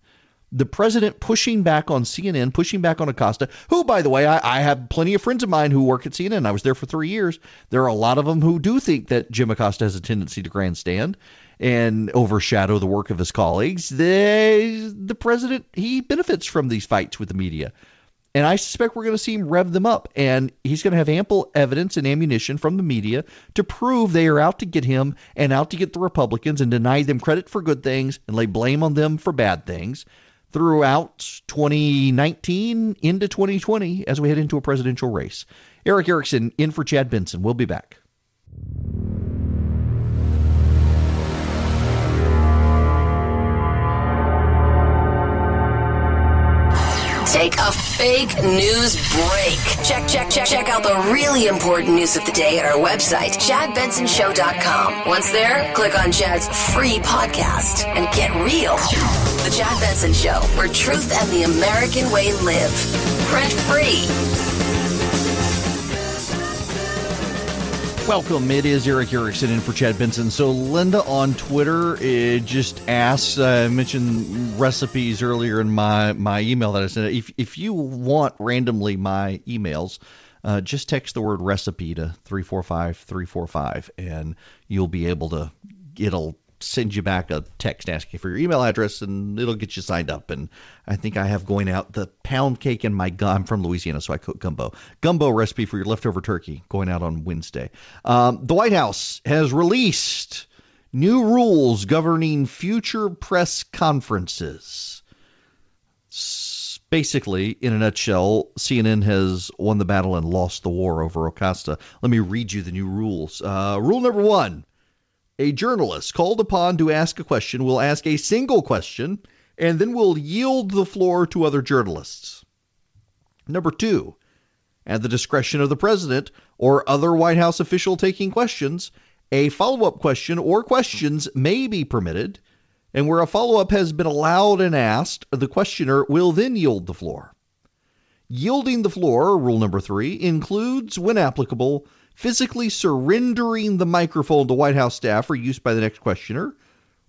Speaker 2: The president pushing back on CNN, pushing back on Acosta, who, by the way, I have plenty of friends of mine who work at CNN. I was there for 3 years. There are a lot of them who do think that Jim Acosta has a tendency to grandstand and overshadow the work of his colleagues. The president, he benefits from these fights with the media. And I suspect we're going to see him rev them up. And he's going to have ample evidence and ammunition from the media to prove they are out to get him and out to get the Republicans and deny them credit for good things and lay blame on them for bad things throughout 2019 into 2020 as we head into a presidential race. Erik Erickson in for Chad Benson. We'll be back.
Speaker 1: Take a fake news break. Check out the really important news of the day at our website, ChadBensonShow.com. Once there, click on Chad's free podcast and get real. The Chad Benson Show, where truth and the American way live. Print free.
Speaker 2: Welcome. It is Erik Erickson in for Chad Benson. So Linda on Twitter just asks, I mentioned recipes earlier in my email that I sent. If you want randomly my emails, just text the word recipe to 345-345 and you'll be able to, it'll send you back a text asking for your email address and it'll get you signed up. And I think I have going out the pound cake in my I'm from Louisiana, so I cook gumbo recipe for your leftover turkey going out on Wednesday. The White House has released new rules governing future press conferences. Basically, in a nutshell, CNN has won the battle and lost the war over Acosta. Let me read you the new rules. Rule number 1, a journalist called upon to ask a question will ask a single question and then will yield the floor to other journalists. Number 2, at the discretion of the president or other White House official taking questions, a follow-up question or questions may be permitted, and where a follow-up has been allowed and asked, the questioner will then yield the floor. Yielding the floor, rule number 3, includes, when applicable, physically surrendering the microphone to White House staff for use by the next questioner.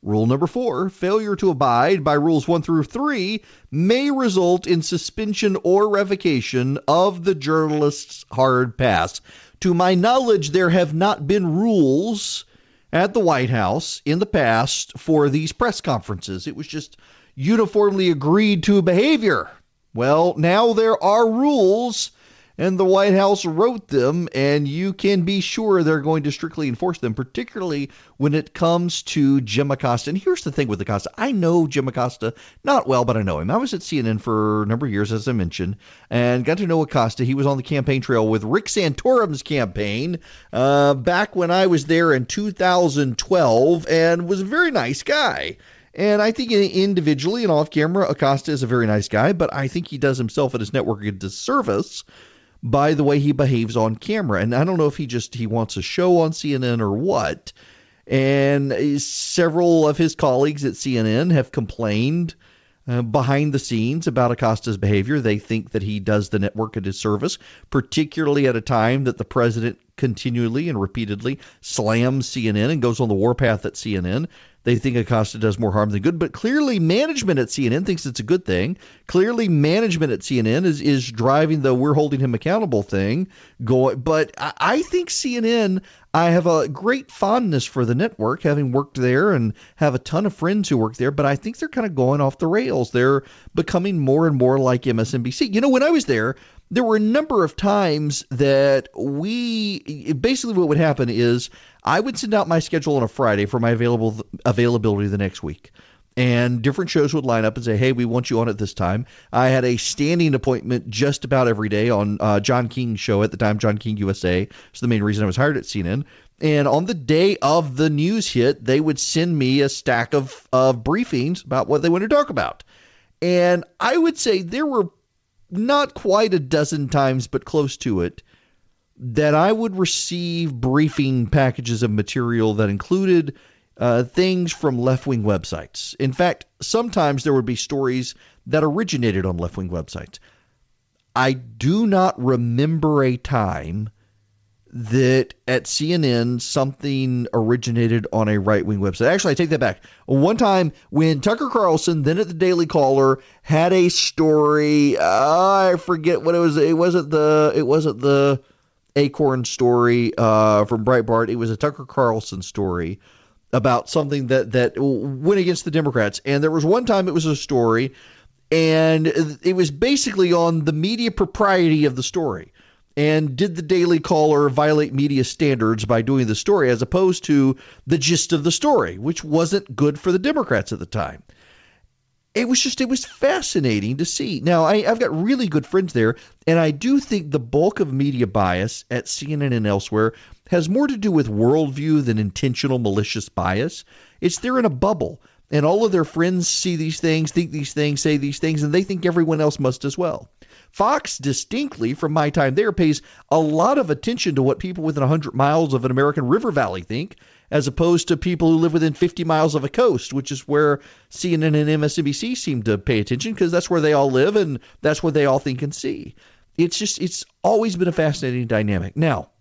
Speaker 2: Rule number 4, failure to abide by rules 1 through 3 may result in suspension or revocation of the journalist's hard pass. To my knowledge, there have not been rules at the White House in the past for these press conferences. It was just uniformly agreed to behavior. Well, now there are rules, and the White House wrote them, and you can be sure they're going to strictly enforce them, particularly when it comes to Jim Acosta. And here's the thing with Acosta. I know Jim Acosta not well, but I know him. I was at CNN for a number of years, as I mentioned, and got to know Acosta. He was on the campaign trail with Rick Santorum's campaign back when I was there in 2012, and was a very nice guy. And I think individually and off camera, Acosta is a very nice guy, but I think he does himself and his network a disservice by the way he behaves on camera. And I don't know if he wants a show on CNN or what. And several of his colleagues at CNN have complained behind the scenes about Acosta's behavior. They think that he does the network a disservice, particularly at a time that the president continually and repeatedly slams CNN and goes on the warpath at CNN. They think Acosta does more harm than good, but clearly management at CNN thinks it's a good thing. Clearly management at CNN is driving the we're holding him accountable thing going. But I think CNN, I have a great fondness for the network, having worked there and have a ton of friends who work there, but I think they're kind of going off the rails. They're becoming more and more like MSNBC. You know, when I was there were a number of times that basically what would happen is I would send out my schedule on a Friday for my availability the next week. And different shows would line up and say, hey, we want you on at this time. I had a standing appointment just about every day on John King's show at the time, John King USA. It's the main reason I was hired at CNN. And on the day of the news hit, they would send me a stack of briefings about what they want to talk about. And I would say there were not quite a dozen times, but close to it, that I would receive briefing packages of material that included things from left-wing websites. In fact, sometimes there would be stories that originated on left-wing websites. I do not remember a time that at CNN something originated on a right-wing website. Actually, I take that back. One time when Tucker Carlson, then at the Daily Caller, had a story, I forget what it was. It wasn't the Acorn story from Breitbart. It was a Tucker Carlson story about something that went against the Democrats. And there was one time it was a story, and it was basically on the media propriety of the story. And did the Daily Caller violate media standards by doing the story, as opposed to the gist of the story, which wasn't good for the Democrats at the time. It was fascinating to see. Now, I've got really good friends there, and I do think the bulk of media bias at CNN and elsewhere has more to do with worldview than intentional malicious bias. It's they're in a bubble, and all of their friends see these things, think these things, say these things, and they think everyone else must as well. Fox, distinctly, from my time there, pays a lot of attention to what people within 100 miles of an American river valley think, as opposed to people who live within 50 miles of a coast, which is where CNN and MSNBC seem to pay attention, because that's where they all live and that's what they all think and see. It's always been a fascinating dynamic. Now,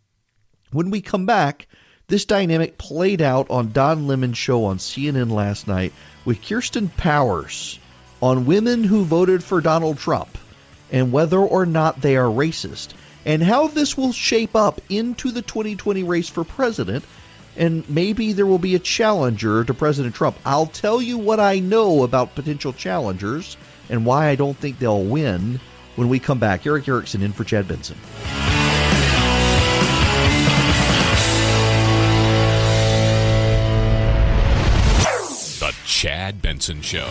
Speaker 2: when we come back, this dynamic played out on Don Lemon's show on CNN last night with Kirsten Powers on women who voted for Donald Trump and whether or not they are racist, and how this will shape up into the 2020 race for president, and maybe there will be a challenger to President Trump. I'll tell you what I know about potential challengers and why I don't think they'll win when we come back. Erik Erickson in for Chad Benson.
Speaker 6: Chad Benson Show.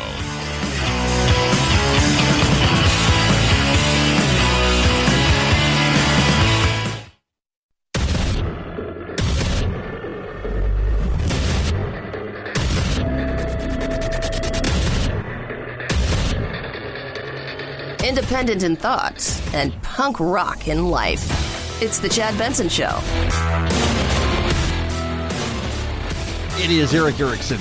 Speaker 1: Independent in thoughts and punk rock in life. It's the Chad Benson Show.
Speaker 2: It is Erik Erickson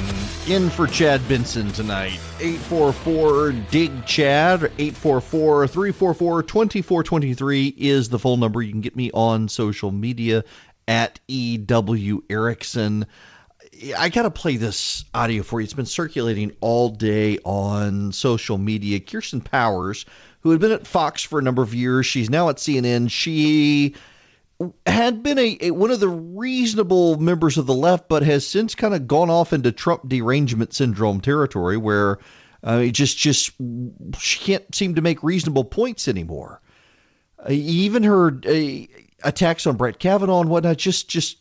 Speaker 2: in for Chad Benson tonight. 844-DIG-CHAD, 844-344-2423 is the phone number. You can get me on social media at EW Erickson. I got to play this audio for you. It's been circulating all day on social media. Kirsten Powers, who had been at Fox for a number of years, she's now at CNN. She had been one of the reasonable members of the left, but has since kind of gone off into Trump derangement syndrome territory, where she can't seem to make reasonable points anymore. Even her attacks on Brett Kavanaugh and whatnot just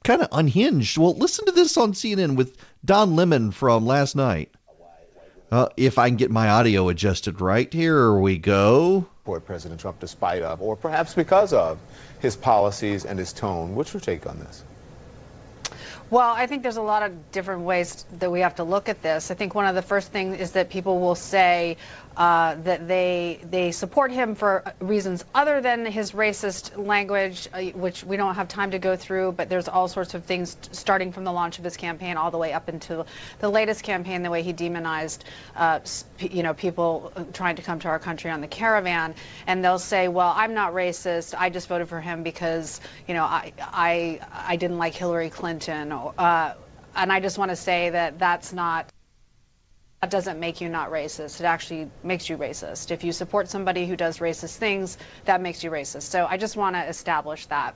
Speaker 2: kind of unhinged. Well, listen to this on CNN with Don Lemon from last night. If I can get my audio adjusted right, here we go.
Speaker 15: President Trump, despite of, or perhaps because of, his policies and his tone. What's your take on this?
Speaker 16: Well, I think there's a lot of different ways that we have to look at this. I think one of the first things is that people will say that they support him for reasons other than his racist language, which we don't have time to go through, but there's all sorts of things starting from the launch of his campaign all the way up into the latest campaign, the way he demonized people trying to come to our country on the caravan. And they'll say, well, I'm not racist. I just voted for him because, I didn't like Hillary Clinton. And I just want to say that that doesn't make you not racist. It actually makes you racist. If you support somebody who does racist things, that makes you racist. So I just want to establish that.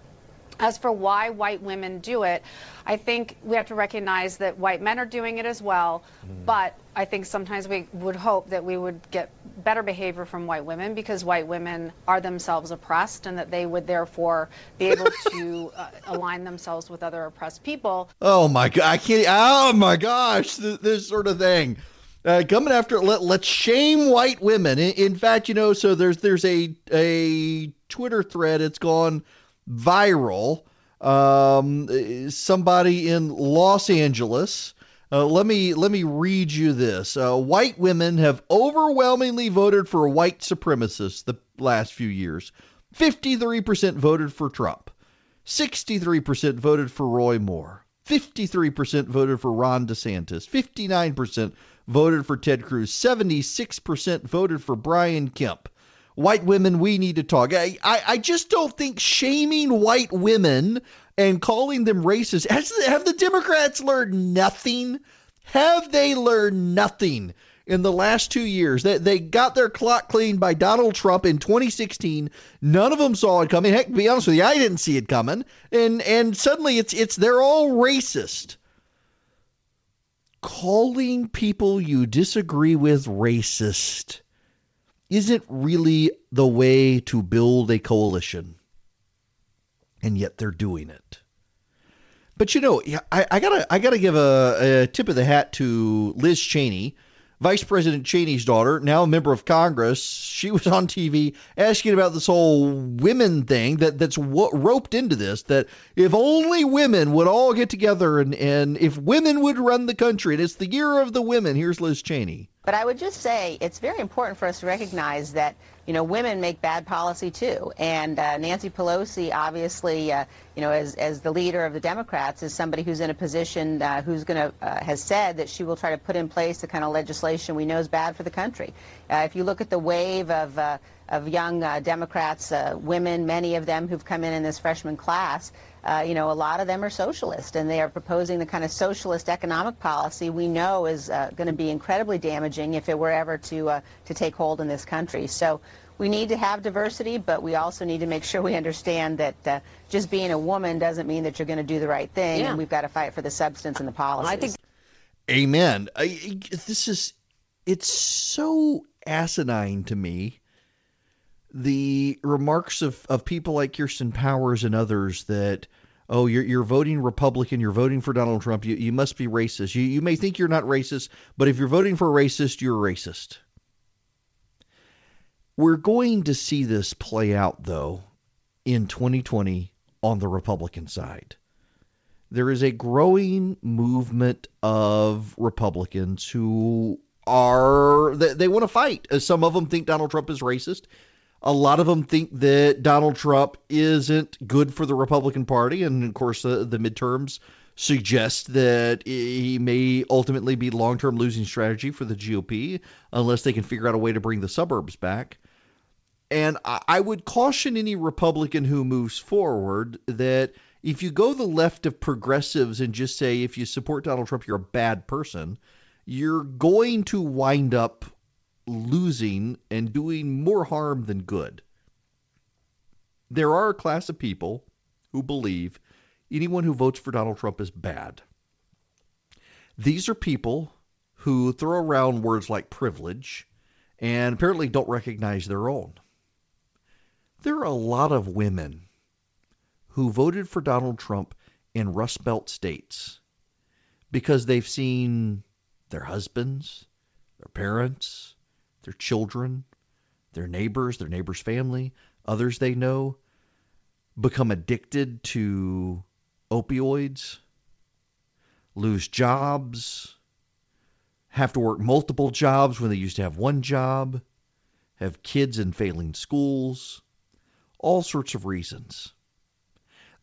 Speaker 16: As for why white women do it, I think we have to recognize that white men are doing it as well, but I think sometimes we would hope that we would get better behavior from white women because white women are themselves oppressed and that they would therefore be able to align themselves with other oppressed people.
Speaker 2: Oh my God, I can't, oh my gosh, this sort of thing. Coming after, let's shame white women. In fact, so there's a Twitter thread, it's gone viral. Somebody in Los Angeles. Let me read you this. White women have overwhelmingly voted for white supremacists the last few years. 53% voted for Trump. 63% voted for Roy Moore. 53% voted for Ron DeSantis. 59% voted for Ted Cruz. 76% voted for Brian Kemp. White women, we need to talk. I just don't think shaming white women and calling them racist. Have the Democrats learned nothing? Have they learned nothing in the last 2 years? They got their clock cleaned by Donald Trump in 2016. None of them saw it coming. Heck, to be honest with you, I didn't see it coming. And suddenly they're all racist. Calling people you disagree with racist isn't really the way to build a coalition. And yet they're doing it. But I gotta give a tip of the hat to Liz Cheney, Vice President Cheney's daughter, now a member of Congress. She was on TV asking about this whole women thing that's roped into this, that if only women would all get together and if women would run the country, and it's the year of the women. Here's Liz Cheney.
Speaker 17: But I would just say it's very important for us to recognize that, women make bad policy too. And Nancy Pelosi, obviously, as the leader of the Democrats, is somebody who's in a position has said that she will try to put in place the kind of legislation we know is bad for the country. If you look at the wave of young Democrats, women, many of them who've come in this freshman class, a lot of them are socialist, and they are proposing the kind of socialist economic policy we know is going to be incredibly damaging if it were ever to take hold in this country. So we need to have diversity, but we also need to make sure we understand that just being a woman doesn't mean that you're going to do the right thing, and we've got to fight for the substance and the policies.
Speaker 2: Amen. It's so asinine to me, the remarks of people like Kirsten Powers and others that oh, you're voting Republican, you're voting for Donald Trump, you must be racist. You may think you're not racist, but if you're voting for a racist, you're a racist. We're going to see this play out, though, in 2020 on the Republican side. There is a growing movement of Republicans who they want to fight. Some of them think Donald Trump is racist. A lot of them think that Donald Trump isn't good for the Republican Party. And, of course, the midterms suggest that he may ultimately be long-term losing strategy for the GOP unless they can figure out a way to bring the suburbs back. And I would caution any Republican who moves forward that if you go the left of progressives and just say if you support Donald Trump, you're a bad person, you're going to wind up losing and doing more harm than good. There are a class of people who believe anyone who votes for Donald Trump is bad. These are people who throw around words like privilege and apparently don't recognize their own. There are a lot of women who voted for Donald Trump in Rust Belt states because they've seen their husbands, their parents, their children, their neighbors family, others they know, become addicted to opioids, lose jobs, have to work multiple jobs when they used to have one job, have kids in failing schools, all sorts of reasons.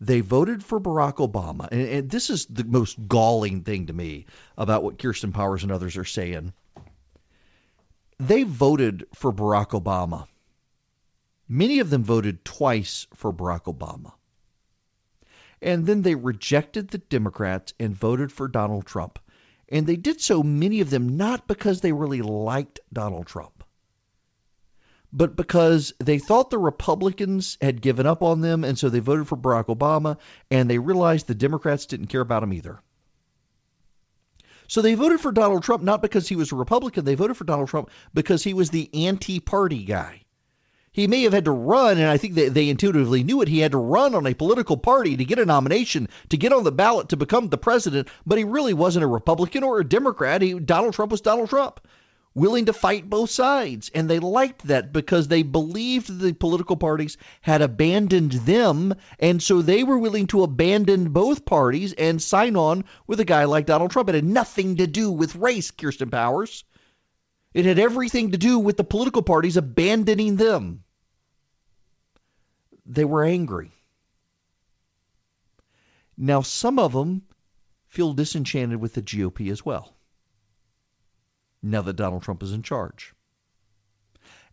Speaker 2: They voted for Barack Obama, and this is the most galling thing to me about what Kirsten Powers and others are saying. They voted for Barack Obama. Many of them voted twice for Barack Obama. And then they rejected the Democrats and voted for Donald Trump. And they did so, many of them, not because they really liked Donald Trump, but because they thought the Republicans had given up on them, and so they voted for Barack Obama, and they realized the Democrats didn't care about him either. So they voted for Donald Trump not because he was a Republican. They voted for Donald Trump because he was the anti-party guy. He may have had to run, and I think they intuitively knew it. He had to run on a political party to get a nomination, to get on the ballot, to become the president, but he really wasn't a Republican or a Democrat. Donald Trump was Donald Trump, willing to fight both sides. And they liked that because they believed the political parties had abandoned them, and so they were willing to abandon both parties and sign on with a guy like Donald Trump. It had nothing to do with race, Kirsten Powers. It had everything to do with the political parties abandoning them. They were angry. Now, some of them feel disenchanted with the GOP as well, now that Donald Trump is in charge.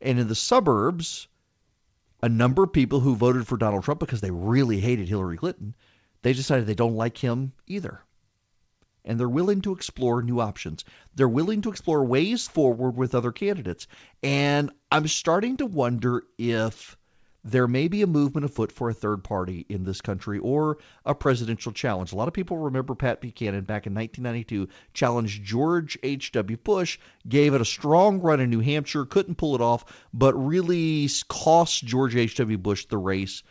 Speaker 2: And in the suburbs, a number of people who voted for Donald Trump because they really hated Hillary Clinton, they decided they don't like him either. And they're willing to explore new options. They're willing to explore ways forward with other candidates. And I'm starting to wonder if there may be a movement afoot for a third party in this country or a presidential challenge. A lot of people remember Pat Buchanan back in 1992 challenged George H.W. Bush, gave it a strong run in New Hampshire, couldn't pull it off, but really cost George H.W. Bush the race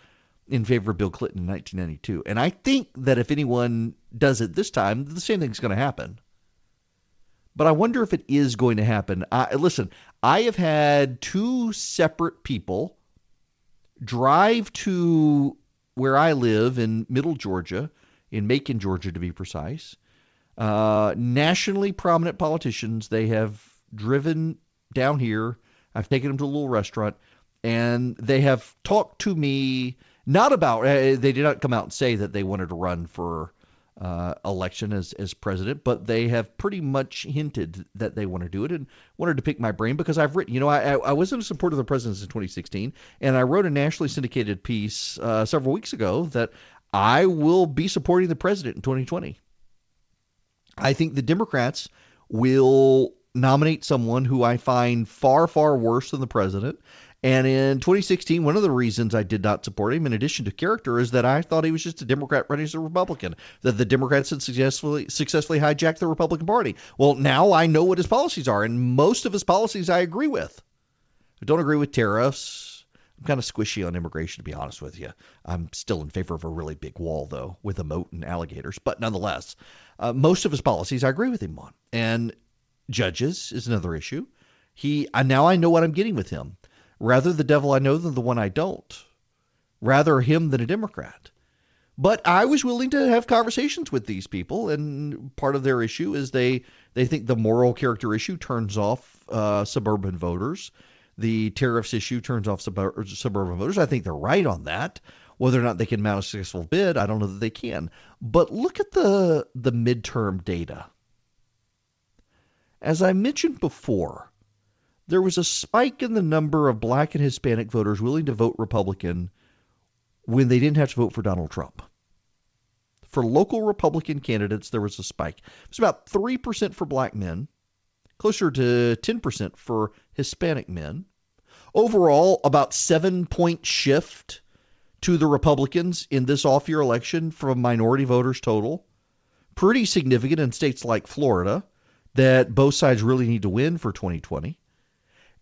Speaker 2: in favor of Bill Clinton in 1992. And I think that if anyone does it this time, the same thing's going to happen. But I wonder if it is going to happen. Listen, I have had two separate people drive to where I live in Middle Georgia, in Macon, Georgia to be precise. Nationally prominent politicians, they have driven down here. I've taken them to a little restaurant, and they have talked to me not about, they did not come out and say that they wanted to run for election as president, but they have pretty much hinted that they want to do it and wanted to pick my brain because I've written, I was in support of the presidency in 2016, and I wrote a nationally syndicated piece several weeks ago that I will be supporting the president in 2020. I think the Democrats will nominate someone who I find far, far worse than the president. And in 2016, one of the reasons I did not support him, in addition to character, is that I thought he was just a Democrat running as a Republican, that the Democrats had successfully hijacked the Republican Party. Well, now I know what his policies are, and most of his policies I agree with. I don't agree with tariffs. I'm kind of squishy on immigration, to be honest with you. I'm still in favor of a really big wall, though, with a moat and alligators. But nonetheless, most of his policies I agree with him on. And judges is another issue. Now I know what I'm getting with him. Rather the devil I know than the one I don't. Rather him than a Democrat. But I was willing to have conversations with these people, and part of their issue is they think the moral character issue turns off suburban voters. The tariffs issue turns off suburban voters. I think they're right on that. Whether or not they can mount a successful bid, I don't know that they can. But look at the midterm data. As I mentioned before, there was a spike in the number of black and Hispanic voters willing to vote Republican when they didn't have to vote for Donald Trump. For local Republican candidates, there was a spike. It was about 3% for black men, closer to 10% for Hispanic men. Overall, about 7-point shift to the Republicans in this off-year election from minority voters total. Pretty significant in states like Florida that both sides really need to win for 2020.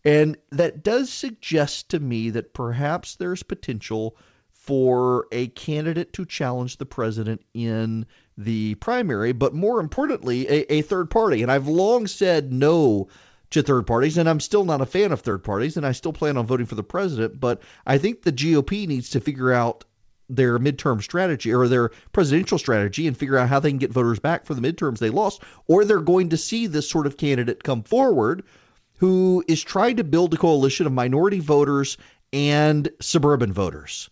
Speaker 2: And that does suggest to me that perhaps there's potential for a candidate to challenge the president in the primary, but more importantly, a third party. And I've long said no to third parties, and I'm still not a fan of third parties, and I still plan on voting for the president, but I think the GOP needs to figure out their midterm strategy or their presidential strategy and figure out how they can get voters back for the midterms they lost, or they're going to see this sort of candidate come forward who is trying to build a coalition of minority voters and suburban voters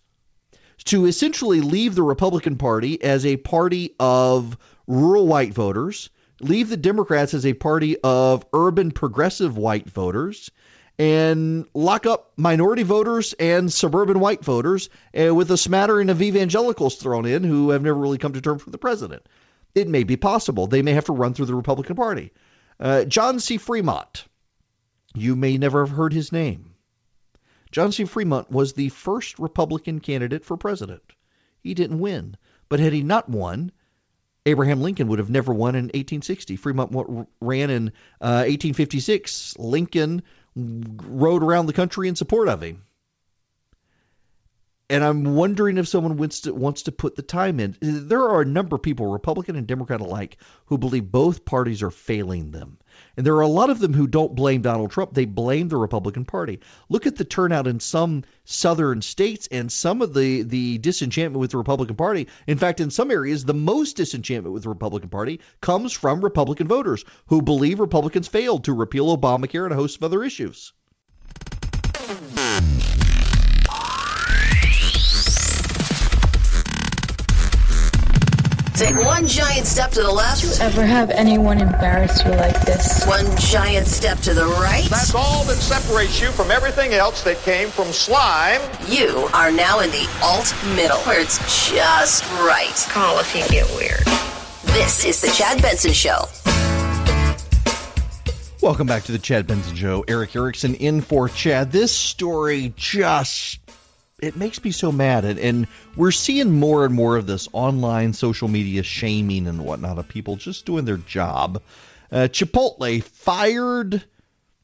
Speaker 2: to essentially leave the Republican Party as a party of rural white voters, leave the Democrats as a party of urban progressive white voters, and lock up minority voters and suburban white voters with a smattering of evangelicals thrown in who have never really come to terms with the president. It may be possible. They may have to run through the Republican Party. John C. Fremont, you may never have heard his name. John C. Fremont was the first Republican candidate for president. He didn't win. But had he not won, Abraham Lincoln would have never won in 1860. Fremont ran in 1856. Lincoln rode around the country in support of him. And I'm wondering if someone wants to put the time in. There are a number of people, Republican and Democrat alike, who believe both parties are failing them. And there are a lot of them who don't blame Donald Trump. They blame the Republican Party. Look at the turnout in some southern states and some of the disenchantment with the Republican Party. In fact, in some areas, the most disenchantment with the Republican Party comes from Republican voters who believe Republicans failed to repeal Obamacare and a host of other issues.
Speaker 1: Take one giant step to the left.
Speaker 18: Did you ever have anyone embarrass you like this?
Speaker 1: One giant step to the right.
Speaker 19: That's all that separates you from everything else that came from slime.
Speaker 1: You are now in the alt-middle, where it's just right.
Speaker 14: Call if you get weird.
Speaker 1: This is the Chad Benson Show.
Speaker 2: Welcome back to the Chad Benson Show. Erik Erickson in for Chad. This story it makes me so mad. And we're seeing more and more of this online social media shaming and whatnot of people just doing their job. Chipotle fired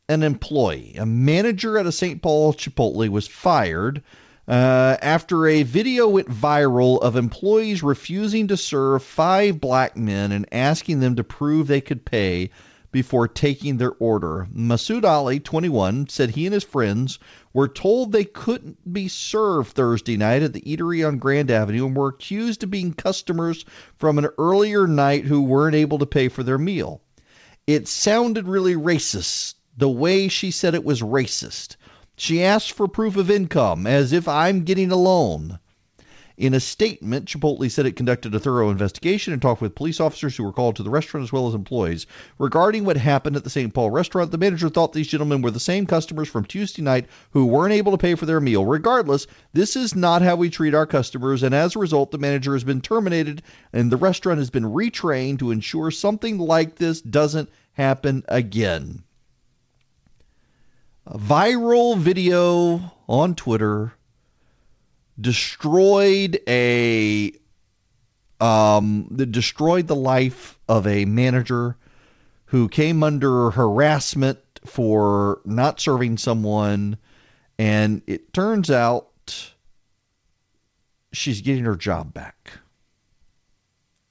Speaker 2: an employee. A manager at a St. Paul Chipotle was fired after a video went viral of employees refusing to serve 5 black men and asking them to prove they could pay before taking their order. Masood Ali, 21, said he and his friends were told they couldn't be served Thursday night at the eatery on Grand Avenue and were accused of being customers from an earlier night who weren't able to pay for their meal. It sounded really racist, the way she said it was racist. She asked for proof of income, as if I'm getting a loan. In a statement, Chipotle said it conducted a thorough investigation and talked with police officers who were called to the restaurant as well as employees. Regarding what happened at the St. Paul restaurant, the manager thought these gentlemen were the same customers from Tuesday night who weren't able to pay for their meal. Regardless, this is not how we treat our customers, and as a result, the manager has been terminated and the restaurant has been retrained to ensure something like this doesn't happen again. A viral video on Twitter destroyed the life of a manager who came under harassment for not serving someone And it turns out she's getting her job back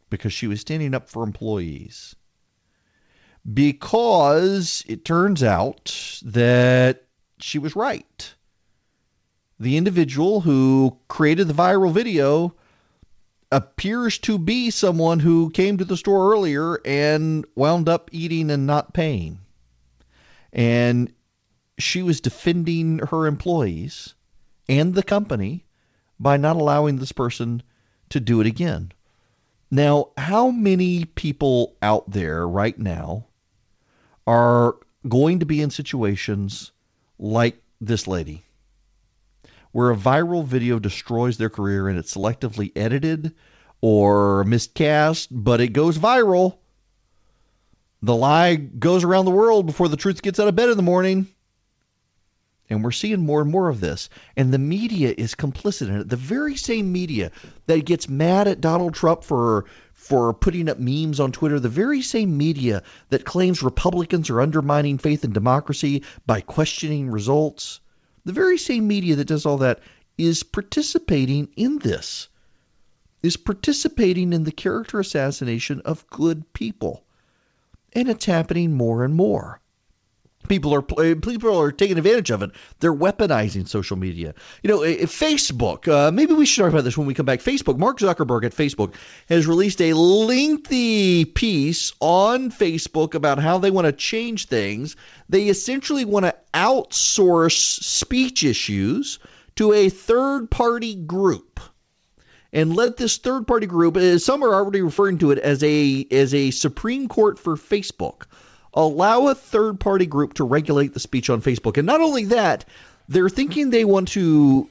Speaker 2: because she was standing up for employees. Because it turns out that she was right. The individual who created the viral video appears to be someone who came to the store earlier and wound up eating and not paying. And she was defending her employees and the company by not allowing this person to do it again. Now, how many people out there right now are going to be in situations like this lady, where a viral video destroys their career and it's selectively edited or miscast, but it goes viral? The lie goes around the world before the truth gets out of bed in the morning. And we're seeing more and more of this. And the media is complicit in it. The very same media that gets mad at Donald Trump for putting up memes on Twitter, the very same media that claims Republicans are undermining faith in democracy by questioning results, the very same media that does all that is participating in this, is participating in the character assassination of good people. And it's happening more and more. People are taking advantage of it. They're weaponizing social media. Facebook, maybe we should talk about this when we come back. Facebook, Mark Zuckerberg at Facebook has released a lengthy piece on Facebook about how they want to change things. They essentially want to outsource speech issues to a third-party group. And let this third-party group, some are already referring to it as a Supreme Court for Facebook, allow a third-party group to regulate the speech on Facebook. And not only that, they're thinking they want to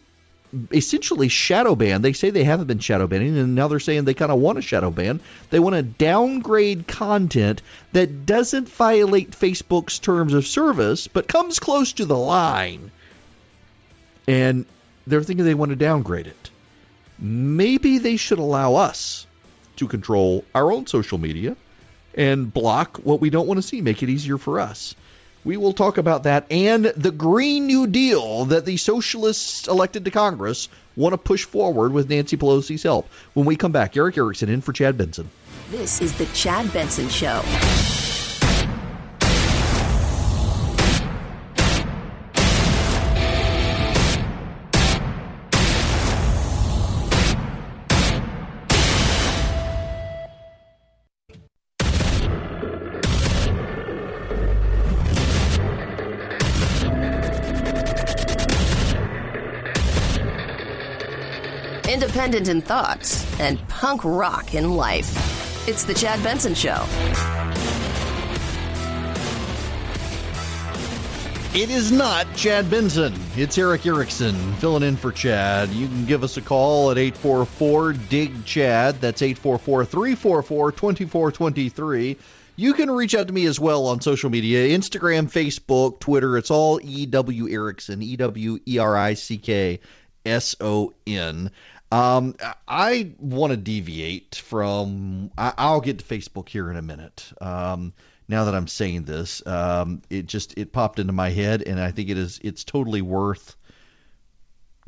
Speaker 2: essentially shadow ban. They say they haven't been shadow banning, and now they're saying they kind of want to shadow ban. They want to downgrade content that doesn't violate Facebook's terms of service, but comes close to the line. And they're thinking they want to downgrade it. Maybe they should allow us to control our own social media and block what we don't want to see, make it easier for us. We will talk about that and the Green New Deal that the socialists elected to Congress want to push forward with Nancy Pelosi's help. When we come back, Erik Erickson in for Chad Benson.
Speaker 1: This is the Chad Benson Show. Independent in thoughts and punk rock in life. It's the Chad Benson Show.
Speaker 2: It is not Chad Benson. It's Erik Erickson filling in for Chad. You can give us a call at 844-DIG-CHAD. That's 844-344-2423. You can reach out to me as well on social media, Instagram, Facebook, Twitter. It's all E.W. Erickson, EWERICKSON. I want to deviate from, I'll get to Facebook here in a minute. Now that I'm saying this, it popped into my head, and I think it's totally worth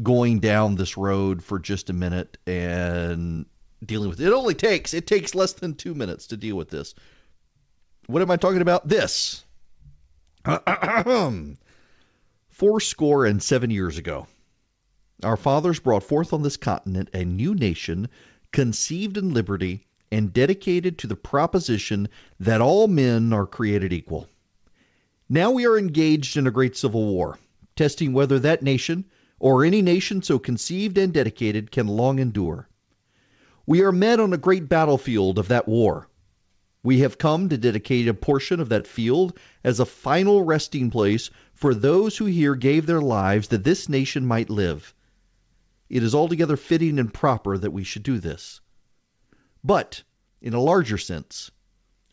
Speaker 2: going down this road for just a minute and dealing with it. It takes less than 2 minutes to deal with this. What am I talking about? This. 7 years ago. Our fathers brought forth on this continent a new nation, conceived in liberty and dedicated to the proposition that all men are created equal. Now we are engaged in a great civil war, testing whether that nation, or any nation so conceived and dedicated, can long endure. We are met on a great battlefield of that war. We have come to dedicate a portion of that field as a final resting place for those who here gave their lives that this nation might live. It is altogether fitting and proper that we should do this. But, in a larger sense,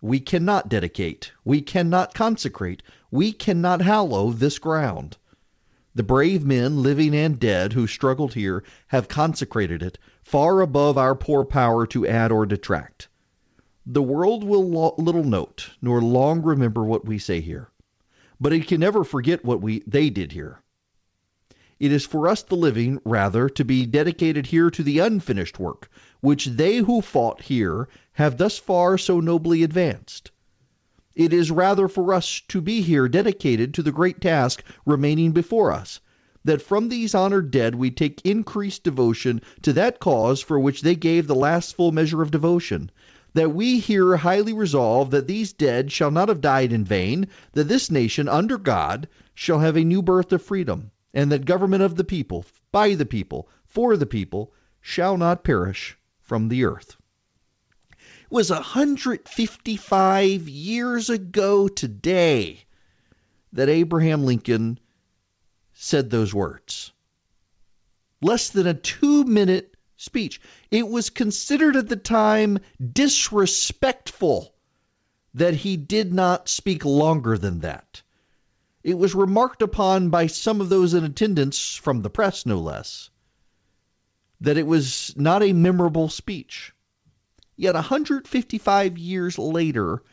Speaker 2: we cannot dedicate, we cannot consecrate, we cannot hallow this ground. The brave men, living and dead, who struggled here have consecrated it, far above our poor power to add or detract. The world will little note, nor long remember what we say here, but it can never forget what they did here. It is for us the living, rather, to be dedicated here to the unfinished work, which they who fought here have thus far so nobly advanced. It is rather for us to be here dedicated to the great task remaining before us, that from these honored dead we take increased devotion to that cause for which they gave the last full measure of devotion, that we here highly resolve that these dead shall not have died in vain, that this nation, under God, shall have a new birth of freedom, and that government of the people, by the people, for the people, shall not perish from the earth. It was 155 years ago today that Abraham Lincoln said those words. Less than a 2-minute speech. It was considered at the time disrespectful that he did not speak longer than that. It was remarked upon by some of those in attendance, from the press no less, that it was not a memorable speech. Yet 155 years later,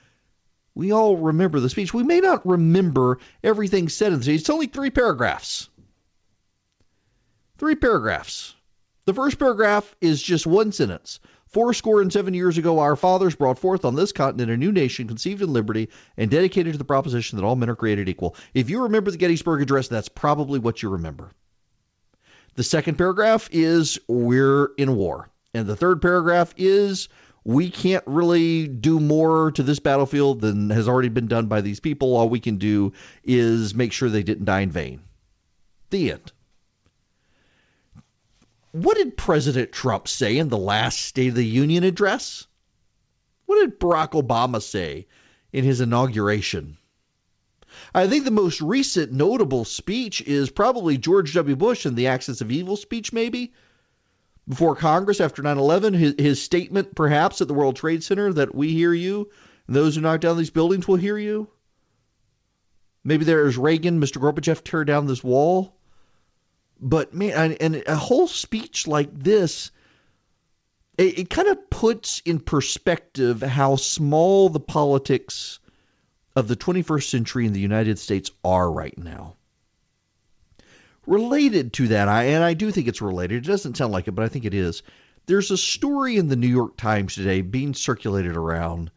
Speaker 2: we all remember the speech. We may not remember everything said in the speech. It's only 3 paragraphs. 3 paragraphs. The first paragraph is just one sentence. 77 years ago, our fathers brought forth on this continent a new nation conceived in liberty and dedicated to the proposition that all men are created equal. If you remember the Gettysburg Address, that's probably what you remember. The second paragraph is we're in war. And the third paragraph is we can't really do more to this battlefield than has already been done by these people. All we can do is make sure they didn't die in vain. The end. What did President Trump say in the last State of the Union address? What did Barack Obama say in his inauguration? I think the most recent notable speech is probably George W. Bush in the Axis of Evil speech, maybe, before Congress after 9/11. His statement, perhaps, at the World Trade Center that we hear you, and those who knock down these buildings will hear you. Maybe there's Reagan, Mr. Gorbachev, tear down this wall. But, man, and a whole speech like this, it kind of puts in perspective how small the politics of the 21st century in the United States are right now. Related to that, and I do think it's related. It doesn't sound like it, but I think it is. There's a story in the New York Times today being circulated around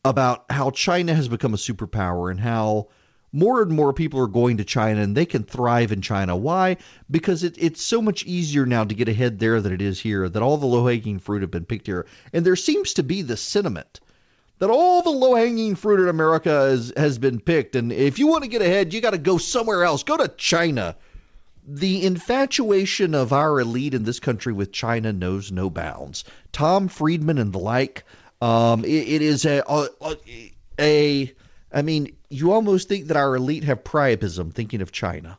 Speaker 2: about how China has become a superpower and how more and more people are going to China and they can thrive in China. Why? Because it's so much easier now to get ahead there than it is here, that all the low-hanging fruit have been picked here. And there seems to be the sentiment that all the low-hanging fruit in America has been picked. And if you want to get ahead, you got to go somewhere else. Go to China. The infatuation of our elite in this country with China knows no bounds. Tom Friedman and the like, it is I mean, you almost think that our elite have priapism thinking of China.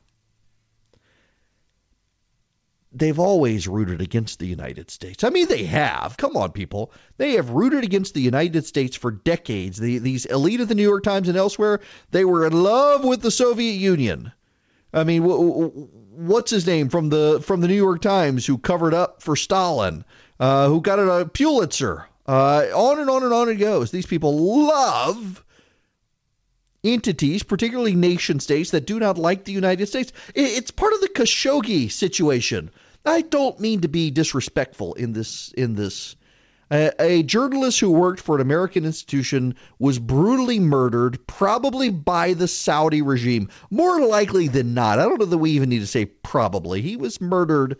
Speaker 2: They've always rooted against the United States. I mean, they have. Come on, people. They have rooted against the United States for decades. These elite of the New York Times and elsewhere, they were in love with the Soviet Union. I mean, what's his name from the New York Times who covered up for Stalin, who got a Pulitzer? On and on and on it goes. These people love entities, particularly nation states, that do not like the United States. It's part of the Khashoggi situation. I don't mean to be disrespectful in this. A journalist who worked for an American institution was brutally murdered, probably by the Saudi regime. More likely than not. I don't know that we even need to say probably. He was murdered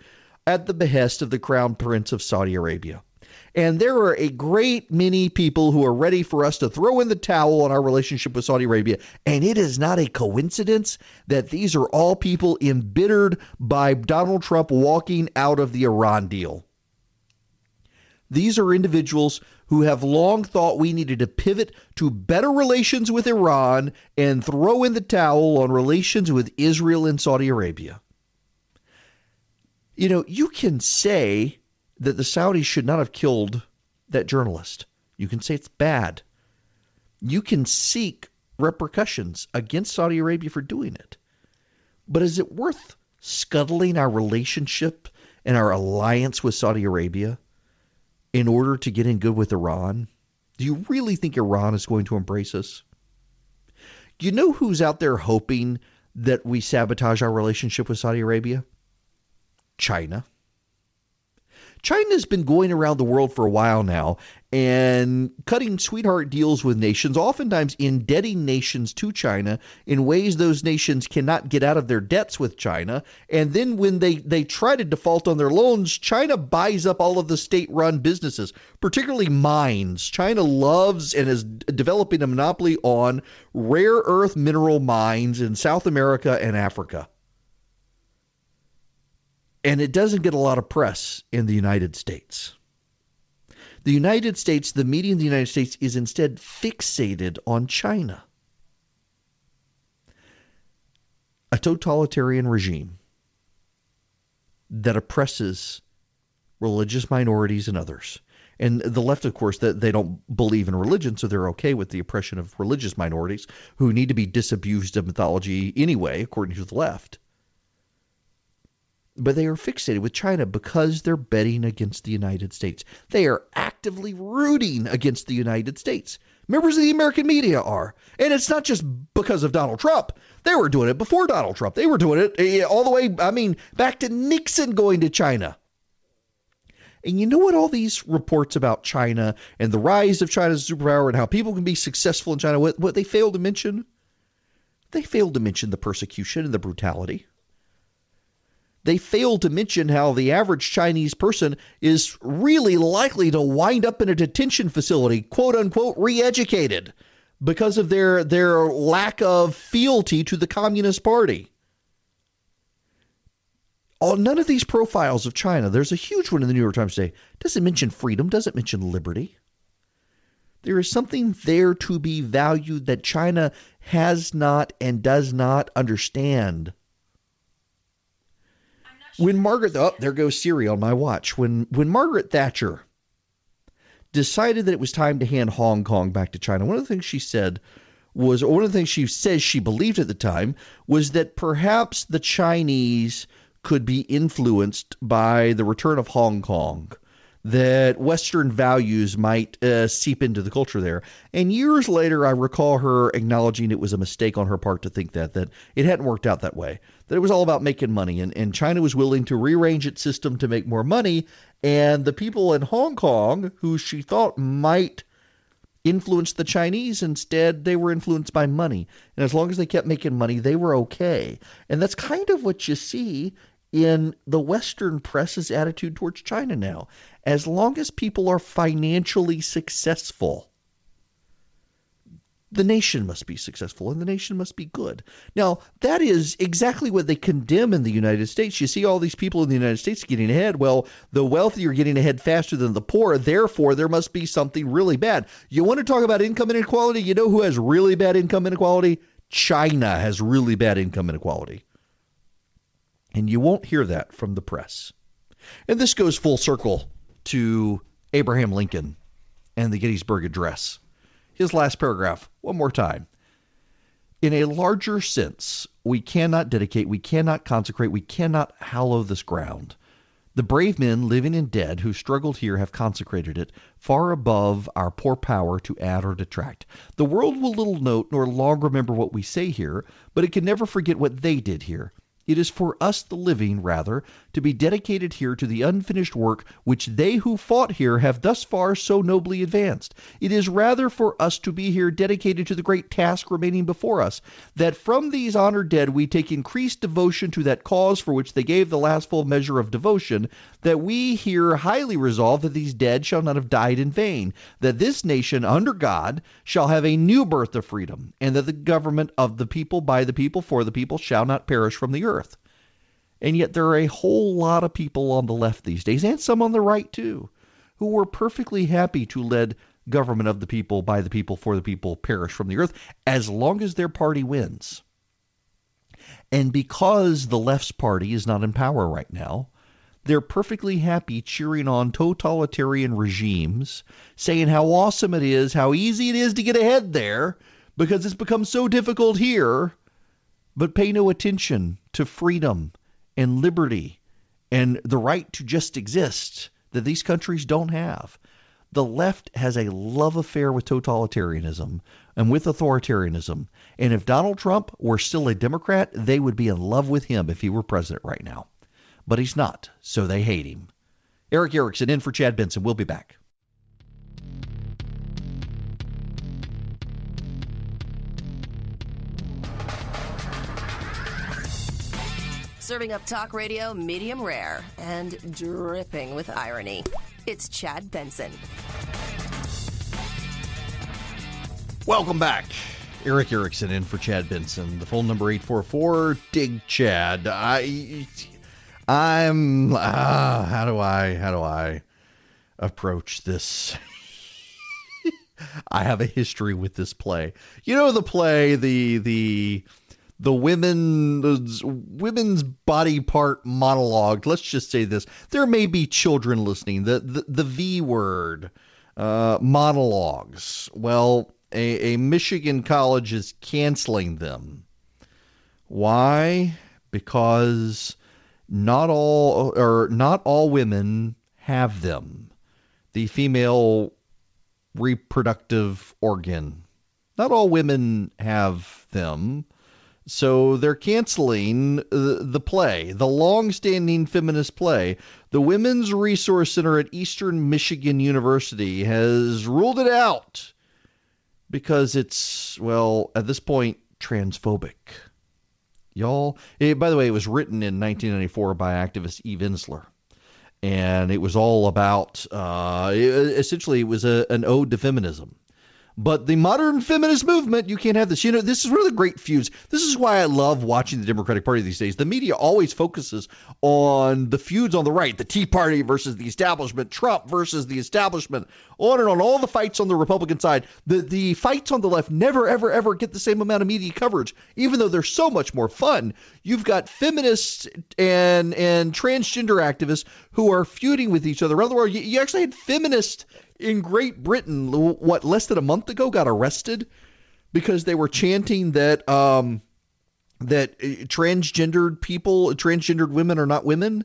Speaker 2: at the behest of the Crown Prince of Saudi Arabia. And there are a great many people who are ready for us to throw in the towel on our relationship with Saudi Arabia. And it is not a coincidence that these are all people embittered by Donald Trump walking out of the Iran deal. These are individuals who have long thought we needed to pivot to better relations with Iran and throw in the towel on relations with Israel and Saudi Arabia. You know, you can say that the Saudis should not have killed that journalist. You can say it's bad. You can seek repercussions against Saudi Arabia for doing it. But is it worth scuttling our relationship and our alliance with Saudi Arabia in order to get in good with Iran? Do you really think Iran is going to embrace us? Do you know who's out there hoping that we sabotage our relationship with Saudi Arabia? China. China's been going around the world for a while now and cutting sweetheart deals with nations, oftentimes indebting nations to China in ways those nations cannot get out of their debts with China. And then when they try to default on their loans, China buys up all of the state-run businesses, particularly mines. China loves and is developing a monopoly on rare earth mineral mines in South America and Africa. And it doesn't get a lot of press in the United States. The United States, the media in the United States is instead fixated on China. A totalitarian regime that oppresses religious minorities and others. And the left, of course, they don't believe in religion, so they're okay with the oppression of religious minorities who need to be disabused of mythology anyway, according to the left. But they are fixated with China because they're betting against the United States. They are actively rooting against the United States. Members of the American media are. And it's not just because of Donald Trump. They were doing it before Donald Trump. They were doing it all the way, back to Nixon going to China. And you know what all these reports about China and the rise of China as a superpower and how people can be successful in China, what they failed to mention? They failed to mention the persecution and the brutality. They failed to mention how the average Chinese person is really likely to wind up in a detention facility, quote unquote, re-educated because of their lack of fealty to the Communist Party. None of these profiles of China, there's a huge one in the New York Times today, doesn't mention freedom, doesn't mention liberty. There is something there to be valued that China has not and does not understand. When there goes Siri on my watch. When Margaret Thatcher decided that it was time to hand Hong Kong back to China, one of the things she said was, or one of the things she says she believed at the time, was that perhaps the Chinese could be influenced by the return of Hong Kong, that Western values might seep into the culture there. And years later, I recall her acknowledging it was a mistake on her part to think that it hadn't worked out that way, that it was all about making money. And China was willing to rearrange its system to make more money. And the people in Hong Kong, who she thought might influence the Chinese, instead, they were influenced by money. And as long as they kept making money, they were okay. And that's kind of what you see in the Western press's attitude towards China now. As long as people are financially successful, the nation must be successful and the nation must be good. Now, that is exactly what they condemn in the United States. You see all these people in the United States getting ahead. Well, the wealthy are getting ahead faster than the poor. Therefore, there must be something really bad. You want to talk about income inequality? You know who has really bad income inequality? China has really bad income inequality. And you won't hear that from the press. And this goes full circle to Abraham Lincoln and the Gettysburg Address. His last paragraph, one more time. In a larger sense, we cannot dedicate, we cannot consecrate, we cannot hallow this ground. The brave men, living and dead, who struggled here have consecrated it, far above our poor power to add or detract. The world will little note nor long remember what we say here, but it can never forget what they did here. It is for us, the living, rather, to be dedicated here to the unfinished work which they who fought here have thus far so nobly advanced. It is rather for us to be here dedicated to the great task remaining before us, that from these honored dead we take increased devotion to that cause for which they gave the last full measure of devotion, that we here highly resolve that these dead shall not have died in vain, that this nation under God shall have a new birth of freedom, and that the government of the people, by the people, for the people, shall not perish from the earth. And yet there are a whole lot of people on the left these days, and some on the right too, who were perfectly happy to let government of the people, by the people, for the people perish from the earth, as long as their party wins. And because the left's party is not in power right now, they're perfectly happy cheering on totalitarian regimes, saying how awesome it is, how easy it is to get ahead there, because it's become so difficult here, but pay no attention to freedom and liberty and the right to just exist that these countries don't have. The left has a love affair with totalitarianism and with authoritarianism. And if Donald Trump were still a Democrat, they would be in love with him if he were president right now. but he's not, so they hate him. Erik Erickson in for Chad Benson. We'll be back.
Speaker 1: Serving up talk radio medium rare and dripping with irony. It's Chad Benson.
Speaker 2: Welcome back. Erik Erickson in for Chad Benson. The phone number 844-DIG-CHAD. How do I approach this? I have a history with this play. You know the play, the women's body part monologue. Let's just say this. There may be children listening. The V word monologues. Well, a Michigan college is canceling them. Why? Because not all women have them. The female reproductive organ. Not all women have them. So they're canceling the play, the long-standing feminist play. The Women's Resource Center at Eastern Michigan University has ruled it out because it's, well, at this point, transphobic. Y'all, by the way, it was written in 1994 by activist Eve Ensler. And it was all about, essentially, it was an ode to feminism. But the modern feminist movement, you can't have this. You know, this is one of the great feuds. This is why I love watching the Democratic Party these days. The media always focuses on the feuds on the right, the Tea Party versus the establishment, Trump versus the establishment, on and on, all the fights on the Republican side. The fights on the left never, ever, ever get the same amount of media coverage, even though they're so much more fun. You've got feminists and transgender activists who are feuding with each other around the world. You actually had feminists in Great Britain, less than a month ago, got arrested because they were chanting that transgendered women are not women.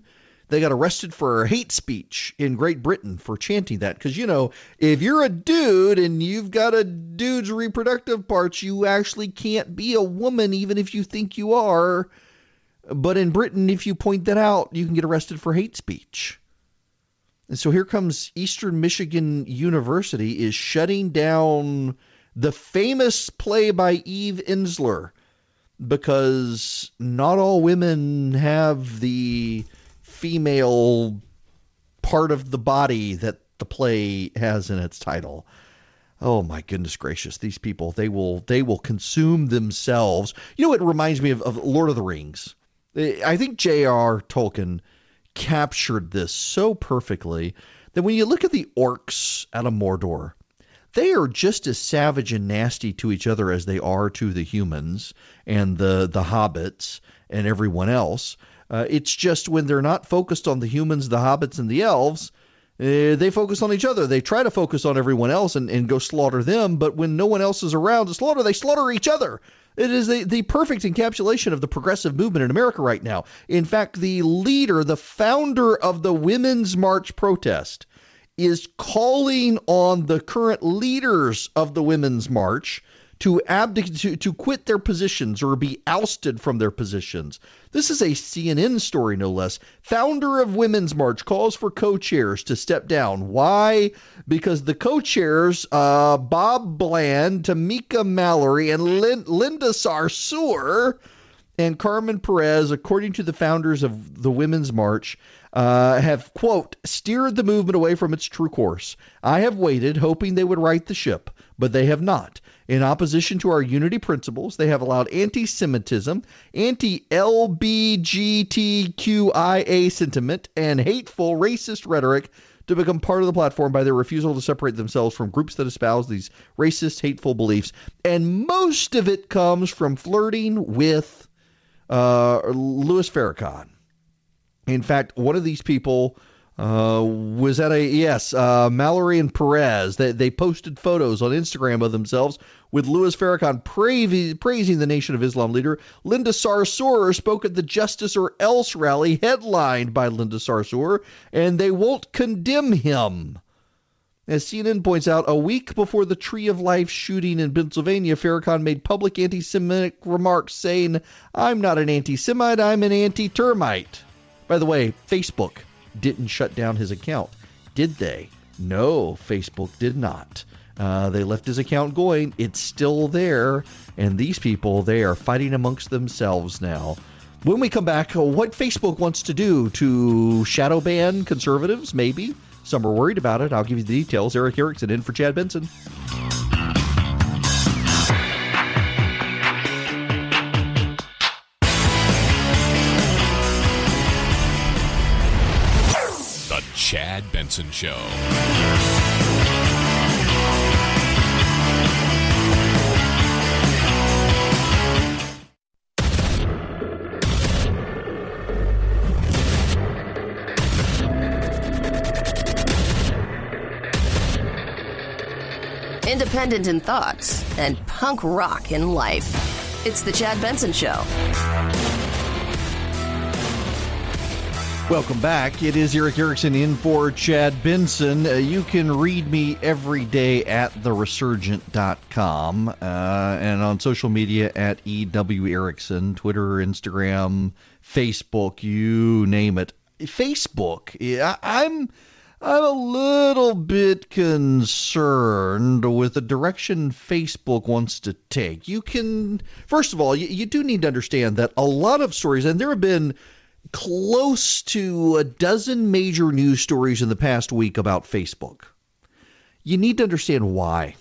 Speaker 2: They got arrested for hate speech in Great Britain for chanting that. Because, you know, if you're a dude and you've got a dude's reproductive parts, you actually can't be a woman even if you think you are. But in Britain, if you point that out, you can get arrested for hate speech. And so here comes Eastern Michigan University is shutting down the famous play by Eve Ensler because not all women have the female part of the body that the play has in its title. Oh my goodness gracious, these people, they will consume themselves. You know, it reminds me of Lord of the Rings. I think J.R. Tolkien captured this so perfectly that when you look at the orcs out of Mordor, they are just as savage and nasty to each other as they are to the humans and the hobbits and everyone else. It's just when they're not focused on the humans, the hobbits, and the elves, they focus on each other. They try to focus on everyone else and go slaughter them, but when no one else is around to slaughter, they slaughter each other. It is the perfect encapsulation of the progressive movement in America right now. In fact, the leader, the founder of the Women's March protest is calling on the current leaders of the Women's March to quit their positions or be ousted from their positions. This is a CNN story, no less. Founder of Women's March calls for co-chairs to step down. Why? Because the co-chairs, Bob Bland, Tamika Mallory, and Linda Sarsour and Carmen Perez, according to the founders of the Women's March, have, quote, steered the movement away from its true course. I have waited, hoping they would right the ship, but they have not. In opposition to our unity principles, they have allowed anti-Semitism, anti-LBGTQIA sentiment, and hateful racist rhetoric to become part of the platform by their refusal to separate themselves from groups that espouse these racist, hateful beliefs. And most of it comes from flirting with Louis Farrakhan. In fact, one of these people was at Mallory and Perez. They posted photos on Instagram of themselves with Louis Farrakhan praising the Nation of Islam leader. Linda Sarsour spoke at the Justice or Else rally headlined by Linda Sarsour, and they won't condemn him. As CNN points out, a week before the Tree of Life shooting in Pennsylvania, Farrakhan made public anti-Semitic remarks saying, "I'm not an anti-Semite, I'm an anti-termite." By the way, Facebook didn't shut down his account, did they? No, Facebook did not. They left his account going. It's still there. And these people, they are fighting amongst themselves now. When we come back, what Facebook wants to do to shadow ban conservatives, maybe. Some are worried about it. I'll give you the details. Erik Erickson in for Chad Benson.
Speaker 6: The Chad Benson Show.
Speaker 1: Independent in thoughts and punk rock in life. It's the Chad Benson Show.
Speaker 2: Welcome back. It is Erik Erickson in for Chad Benson. You can read me every day at theresurgent.com and on social media at EW Erickson, Twitter, Instagram, Facebook, you name it. Facebook, I'm a little bit concerned with the direction Facebook wants to take. You can, first of all, you do need to understand that a lot of stories, and there have been close to a dozen major news stories in the past week about Facebook. You need to understand why.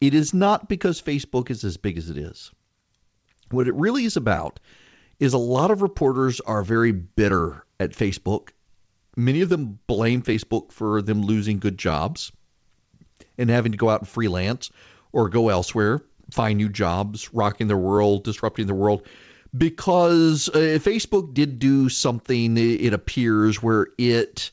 Speaker 2: It is not because Facebook is as big as it is. What it really is about is a lot of reporters are very bitter at Facebook. Many of them blame Facebook for them losing good jobs and having to go out and freelance or go elsewhere, find new jobs, rocking their world, disrupting their world, because Facebook did do something, it appears, where it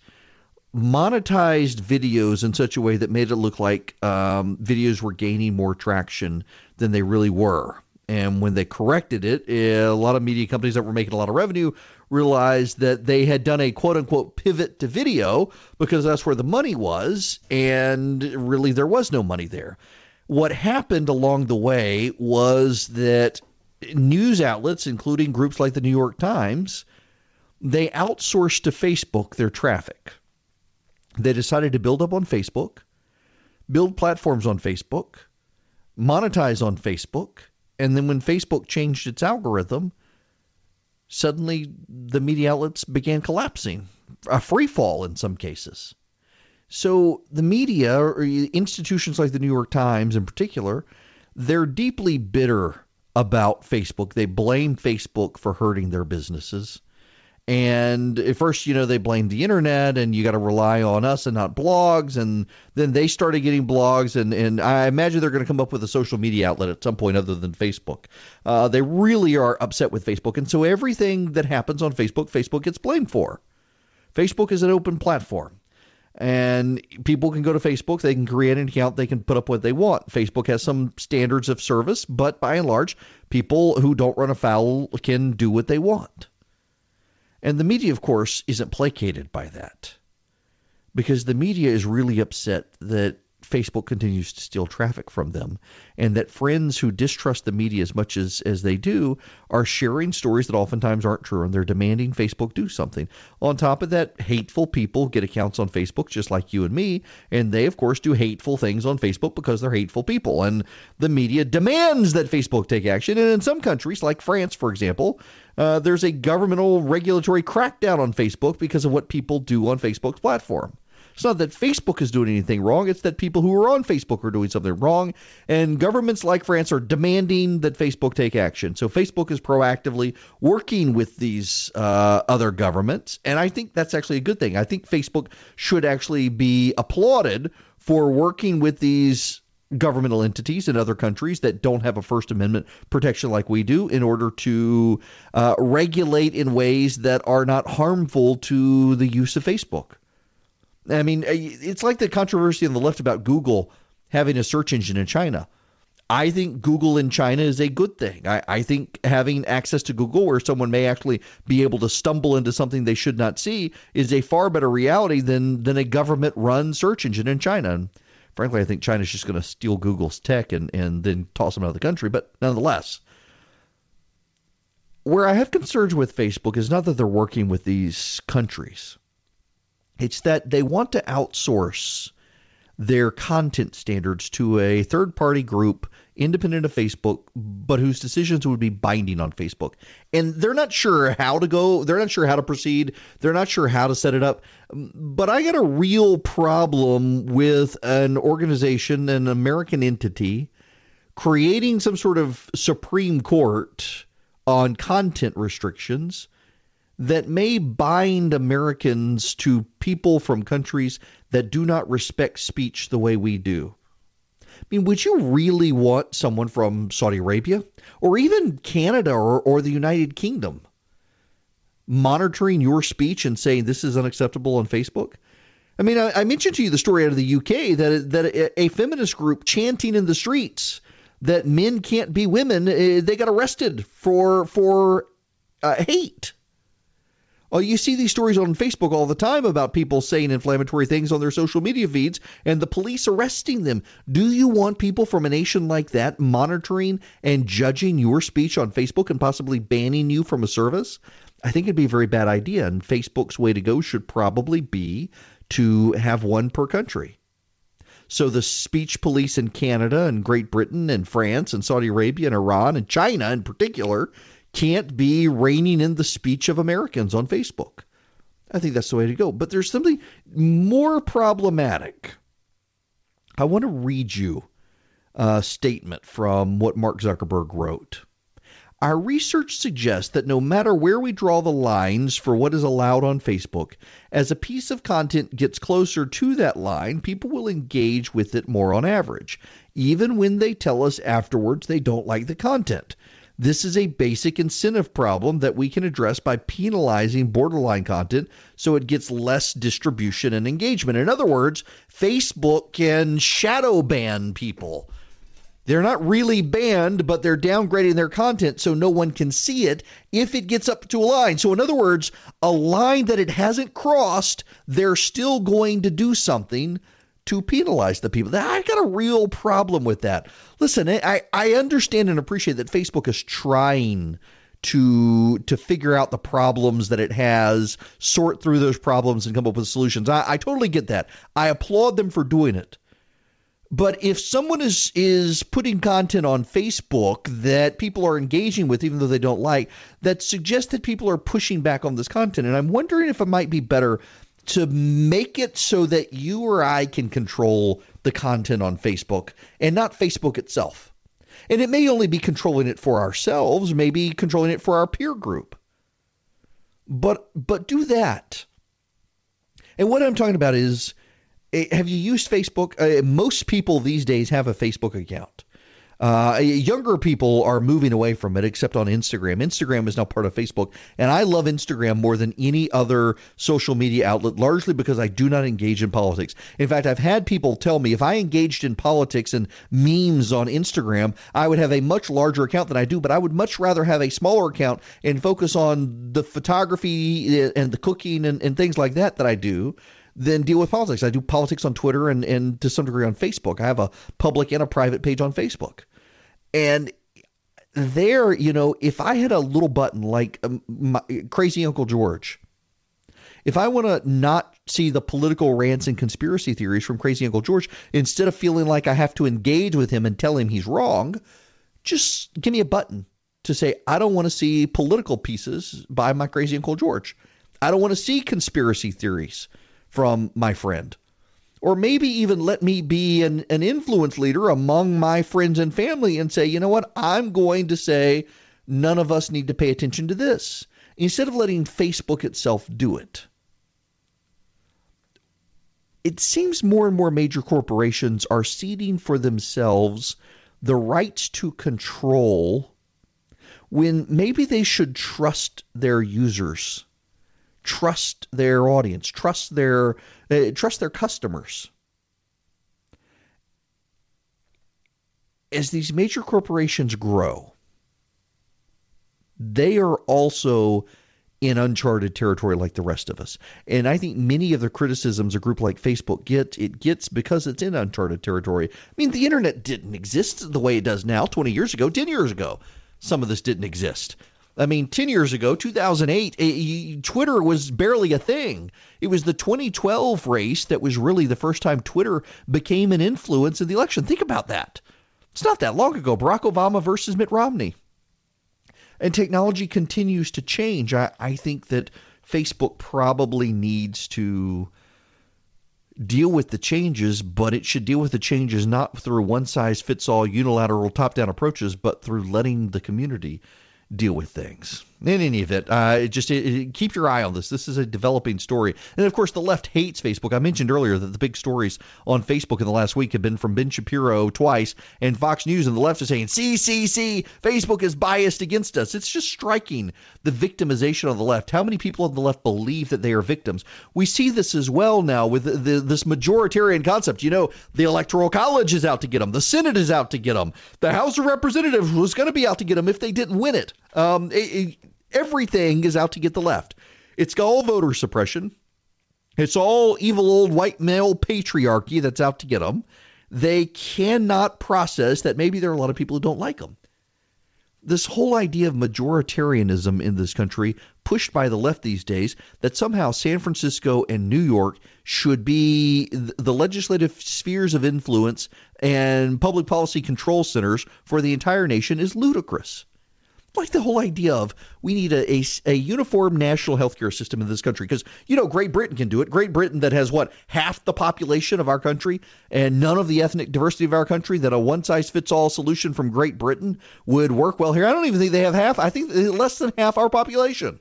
Speaker 2: monetized videos in such a way that made it look like videos were gaining more traction than they really were. And when they corrected it, a lot of media companies that were making a lot of revenue realized that they had done a quote-unquote pivot to video because that's where the money was, and really there was no money there. What happened along the way was that news outlets, including groups like the New York Times, they outsourced to Facebook their traffic. They decided to build up on Facebook, build platforms on Facebook, monetize on Facebook, and then when Facebook changed its algorithm, suddenly the media outlets began collapsing, a free fall in some cases. So the media, or institutions like the New York Times in particular, they're deeply bitter about Facebook. They blame Facebook for hurting their businesses. And at first, they blamed the internet and you got to rely on us and not blogs. And then they started getting blogs. And I imagine they're going to come up with a social media outlet at some point other than Facebook. They really are upset with Facebook. And so everything that happens on Facebook, Facebook gets blamed for. Facebook is an open platform. And people can go to Facebook, they can create an account, they can put up what they want. Facebook has some standards of service, but by and large, people who don't run afoul can do what they want. And the media, of course, isn't placated by that, because the media is really upset that Facebook continues to steal traffic from them, and that friends who distrust the media as much as they do are sharing stories that oftentimes aren't true, and they're demanding Facebook do something. On top of that, hateful people get accounts on Facebook just like you and me, and they, of course, do hateful things on Facebook because they're hateful people, and the media demands that Facebook take action. And in some countries, like France, for example, there's a governmental regulatory crackdown on Facebook because of what people do on Facebook's platform. It's not that Facebook is doing anything wrong. It's that people who are on Facebook are doing something wrong. And governments like France are demanding that Facebook take action. So Facebook is proactively working with these other governments. And I think that's actually a good thing. I think Facebook should actually be applauded for working with these governmental entities in other countries that don't have a First Amendment protection like we do in order to regulate in ways that are not harmful to the use of Facebook. I mean, it's like the controversy on the left about Google having a search engine in China. I think Google in China is a good thing. I think having access to Google where someone may actually be able to stumble into something they should not see is a far better reality than a government-run search engine in China. And frankly, I think China's just going to steal Google's tech and then toss them out of the country. But nonetheless, Where I have concerns with Facebook is not that they're working with these countries. It's that they want to outsource their content standards to a third-party group independent of Facebook, but whose decisions would be binding on Facebook. And they're not sure how to go. They're not sure how to proceed. They're not sure how to set it up. But I got a real problem with an organization, an American entity, creating some sort of Supreme Court on content restrictions that may bind Americans to people from countries that do not respect speech the way we do. I mean, would you really want someone from Saudi Arabia or even Canada or the United Kingdom monitoring your speech and saying this is unacceptable on Facebook? I mean, I mentioned to you the story out of the UK that a feminist group chanting in the streets that men can't be women, they got arrested for hate. Oh, you see these stories on Facebook all the time about people saying inflammatory things on their social media feeds and the police arresting them. Do you want people from a nation like that monitoring and judging your speech on Facebook and possibly banning you from a service? I think it'd be a very bad idea, and Facebook's way to go should probably be to have one per country. So the speech police in Canada and Great Britain and France and Saudi Arabia and Iran and China in particular can't be reining in the speech of Americans on Facebook. I think that's the way to go. But there's something more problematic. I want to read you a statement from what Mark Zuckerberg wrote. Our research suggests that no matter where we draw the lines for what is allowed on Facebook, as a piece of content gets closer to that line, people will engage with it more on average, even when they tell us afterwards they don't like the content. This is a basic incentive problem that we can address by penalizing borderline content so it gets less distribution and engagement. In other words, Facebook can shadow ban people. They're not really banned, but they're downgrading their content so no one can see it if it gets up to a line. So in other words, a line that it hasn't crossed, they're still going to do something to penalize the people. I got a real problem with that. Listen, I understand and appreciate that Facebook is trying to figure out the problems that it has, sort through those problems and come up with solutions. I totally get that. I applaud them for doing it. But if someone is putting content on Facebook that people are engaging with, even though they don't like, that suggests that people are pushing back on this content. And I'm wondering if it might be better to make it so that you or I can control the content on Facebook and not Facebook itself. And it may only be controlling it for ourselves, maybe controlling it for our peer group. But do that. And what I'm talking about is, have you used Facebook? Most people these days have a Facebook account. Younger people are moving away from it, except on Instagram. Instagram is now part of Facebook, and I love Instagram more than any other social media outlet, largely because I do not engage in politics. In fact, I've had people tell me if I engaged in politics and memes on Instagram, I would have a much larger account than I do, but I would much rather have a smaller account and focus on the photography and the cooking and things like that I do than deal with politics. I do politics on Twitter and to some degree on Facebook. I have a public and a private page on Facebook. And there, if I had a little button like Crazy Uncle George, if I want to not see the political rants and conspiracy theories from Crazy Uncle George, instead of feeling like I have to engage with him and tell him he's wrong, just give me a button to say, I don't want to see political pieces by my Crazy Uncle George. I don't want to see conspiracy theories from my friend. Or maybe even let me be an influence leader among my friends and family and say, you know what, I'm going to say none of us need to pay attention to this, instead of letting Facebook itself do it. It seems more and more major corporations are ceding for themselves the rights to control when maybe they should trust their users, trust their audience, trust their customers. As these major corporations grow, they are also in uncharted territory like the rest of us. And I think many of the criticisms a group like Facebook gets because it's in uncharted territory. I mean, the internet didn't exist the way it does now 20 years ago, 10 years ago. Some of this didn't exist. I mean, 10 years ago, 2008, Twitter was barely a thing. It was the 2012 race that was really the first time Twitter became an influence in the election. Think about that. It's not that long ago. Barack Obama versus Mitt Romney. And technology continues to change. I think that Facebook probably needs to deal with the changes, but it should deal with the changes not through one-size-fits-all unilateral top-down approaches, but through letting the community deal with things. In any event, keep your eye on this. This is a developing story. And, of course, the left hates Facebook. I mentioned earlier that the big stories on Facebook in the last week have been from Ben Shapiro twice and Fox News, and the left is saying, see, Facebook is biased against us. It's just striking, the victimization on the left. How many people on the left believe that they are victims? We see this as well now with this majoritarian concept. You know, the Electoral College is out to get them. The Senate is out to get them. The House of Representatives was going to be out to get them if they didn't win it. Everything is out to get the left. It's all voter suppression. It's all evil old white male patriarchy that's out to get them. They cannot process that maybe there are a lot of people who don't like them. This whole idea of majoritarianism in this country, pushed by the left these days, that somehow San Francisco and New York should be the legislative spheres of influence and public policy control centers for the entire nation, is ludicrous. Like the whole idea of we need a uniform national healthcare system in this country, because, you know, Great Britain can do it. Great Britain that has, half the population of our country and none of the ethnic diversity of our country, that a one-size-fits-all solution from Great Britain would work well here. I don't even think they have half. I think less than half our population.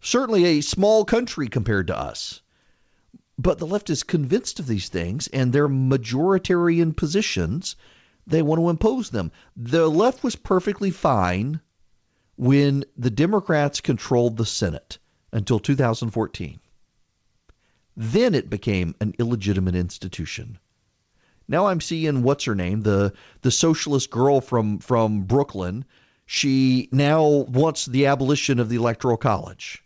Speaker 2: Certainly a small country compared to us. But the left is convinced of these things, and their majoritarian positions, they want to impose them. The left was perfectly fine when the Democrats controlled the Senate until 2014. Then it became an illegitimate institution. Now I'm seeing what's her name, the socialist girl from Brooklyn. She now wants the abolition of the Electoral College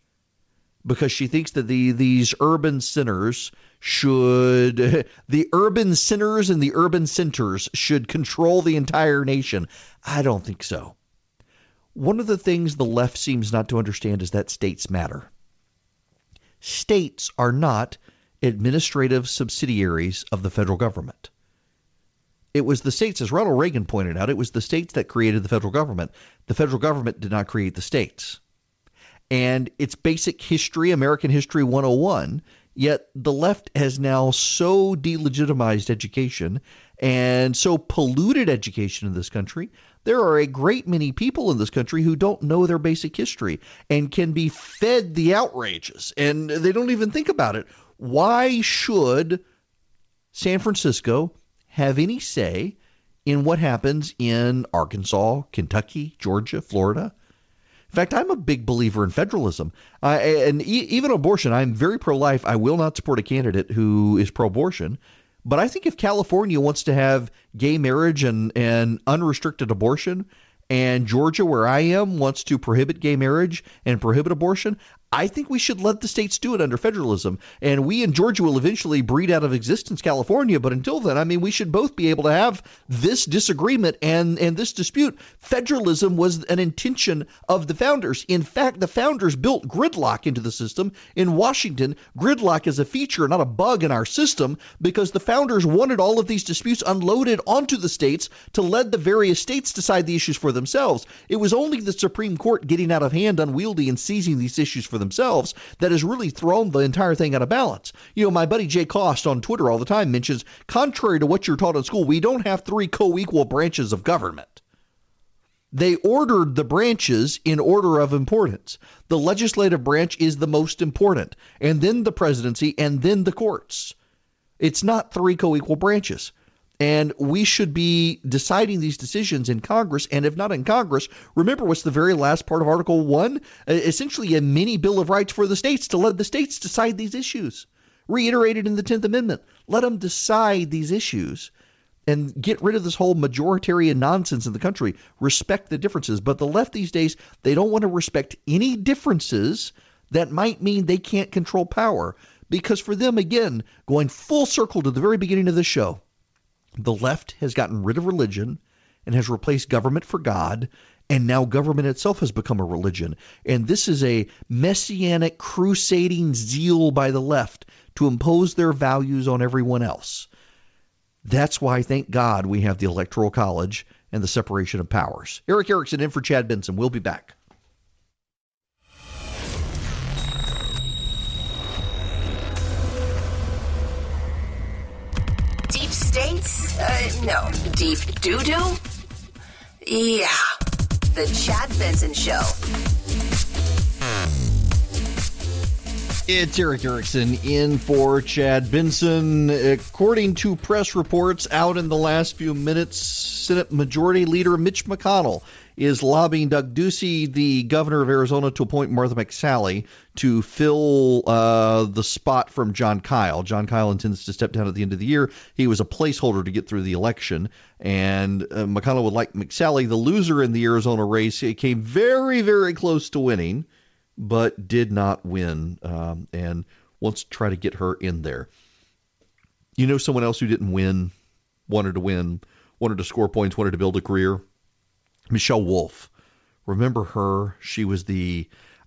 Speaker 2: because she thinks that these urban centers the urban centers and the urban centers should control the entire nation. I don't think so. One of the things the left seems not to understand is that states matter. States are not administrative subsidiaries of the federal government. It was the states, as Ronald Reagan pointed out, it was the states that created the federal government. The federal government did not create the states. And it's basic history, American History 101, yet the left has now so delegitimized education and so polluted education in this country. There are a great many people in this country who don't know their basic history and can be fed the outrages, and they don't even think about it. Why should San Francisco have any say in what happens in Arkansas, Kentucky, Georgia, Florida? In fact, I'm a big believer in federalism. And even abortion, I'm very pro-life. I will not support a candidate who is pro-abortion. But I think if California wants to have gay marriage and unrestricted abortion, and Georgia, where I am, wants to prohibit gay marriage and prohibit abortion, I think we should let the states do it under federalism. And we in Georgia will eventually breed out of existence California. But until then, I mean, we should both be able to have this disagreement and this dispute. Federalism was an intention of the founders. In fact, the founders built gridlock into the system. In Washington, gridlock is a feature, not a bug in our system, because the founders wanted all of these disputes unloaded onto the states to let the various states decide the issues for themselves. It was only the Supreme Court getting out of hand, unwieldy, and seizing these issues for themselves that has really thrown the entire thing out of balance. You know, my buddy Jay Cost on Twitter all the time mentions, contrary to what you're taught in school, we don't have three co-equal branches of government. They ordered the branches in order of importance. The legislative branch is the most important, and then the presidency, and then the courts. It's not three co-equal branches. And we should be deciding these decisions in Congress, and if not in Congress, remember what's the very last part of Article 1? Essentially a mini Bill of Rights for the states to let the states decide these issues. Reiterated in the 10th Amendment. Let them decide these issues and get rid of this whole majoritarian nonsense in the country. Respect the differences. But the left these days, they don't want to respect any differences that might mean they can't control power. Because for them, again, going full circle to the very beginning of the show, the left has gotten rid of religion and has replaced government for God, and now government itself has become a religion. And this is a messianic crusading zeal by the left to impose their values on everyone else. That's why, thank God, we have the Electoral College and the separation of powers. Erik Erickson in for Chad Benson. We'll be back.
Speaker 1: Deep states? No. Deep doo-doo? Yeah. The Chad Benson Show.
Speaker 2: It's Erik Erickson in for Chad Benson. According to press reports out in the last few minutes, Senate Majority Leader Mitch McConnell is lobbying Doug Ducey, the governor of Arizona, to appoint Martha McSally to fill the spot from John Kyle. John Kyle intends to step down at the end of the year. He was a placeholder to get through the election, and McConnell would like McSally, the loser in the Arizona race. It came very, very close to winning, but did not win, and wants to try to get her in there. You know someone else who didn't win, wanted to score points, wanted to build a career? Michelle Wolf. Remember her? She was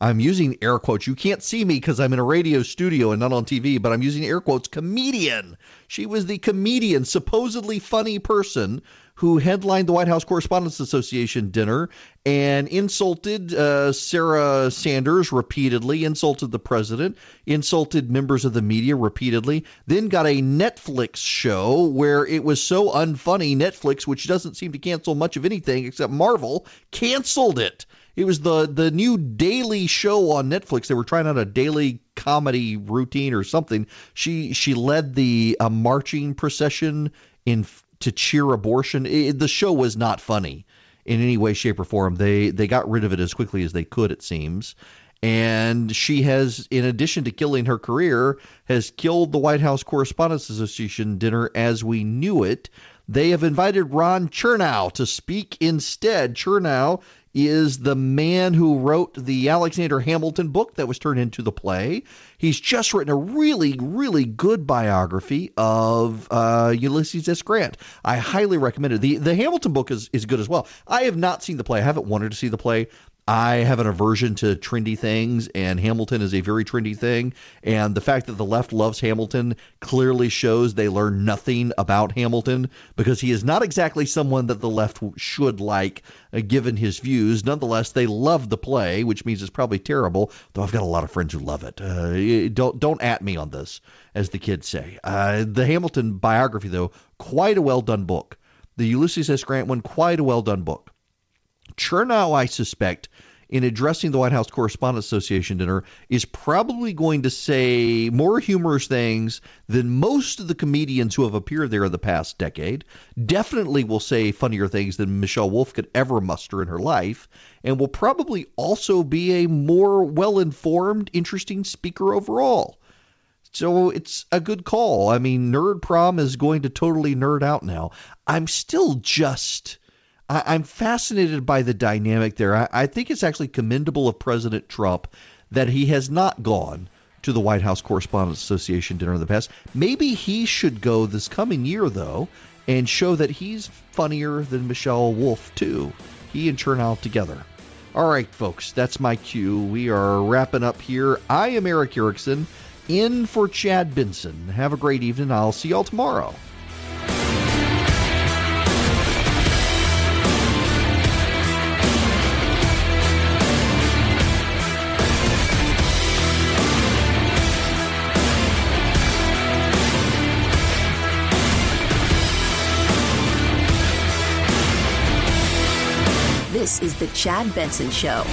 Speaker 2: I'm using air quotes. You can't see me because I'm in a radio studio and not on TV, but I'm using air quotes, comedian. She was the comedian, supposedly funny person who headlined the White House Correspondents Association dinner and insulted Sarah Sanders repeatedly, insulted the president, insulted members of the media repeatedly, then got a Netflix show where it was so unfunny, Netflix, which doesn't seem to cancel much of anything except Marvel, canceled it. It was the new daily show on Netflix. They were trying out a daily comedy routine or something. She led the marching procession to cheer abortion. The show was not funny in any way, shape, or form. They got rid of it as quickly as they could, it seems. And she has, in addition to killing her career, has killed the White House Correspondents Association dinner as we knew it. They have invited Ron Chernow to speak instead. Chernow is the man who wrote the Alexander Hamilton book that was turned into the play. He's just written a really, really good biography of Ulysses S. Grant. I highly recommend it. The Hamilton book is good as well. I have not seen the play. I haven't wanted to see the play. I have an aversion to trendy things, and Hamilton is a very trendy thing. And the fact that the left loves Hamilton clearly shows they learn nothing about Hamilton, because he is not exactly someone that the left should like, given his views. Nonetheless, they love the play, which means it's probably terrible, though I've got a lot of friends who love it. Don't at me on this, as the kids say. The Hamilton biography, though, quite a well-done book. The Ulysses S. Grant one, quite a well-done book. Chernow, I suspect, in addressing the White House Correspondents Association dinner, is probably going to say more humorous things than most of the comedians who have appeared there in the past decade. Definitely will say funnier things than Michelle Wolf could ever muster in her life, and will probably also be a more well-informed, interesting speaker overall. So it's a good call. I mean, Nerd Prom is going to totally nerd out now. I'm still I'm fascinated by the dynamic there. I think it's actually commendable of President Trump that he has not gone to the White House Correspondents Association dinner in the past. Maybe he should go this coming year, though, and show that he's funnier than Michelle Wolf, too. He and Chernow together. All right, folks, that's my cue. We are wrapping up here. I am Erik Erickson, in for Chad Benson. Have a great evening. I'll see y'all tomorrow.
Speaker 1: This is The Chad Benson Show.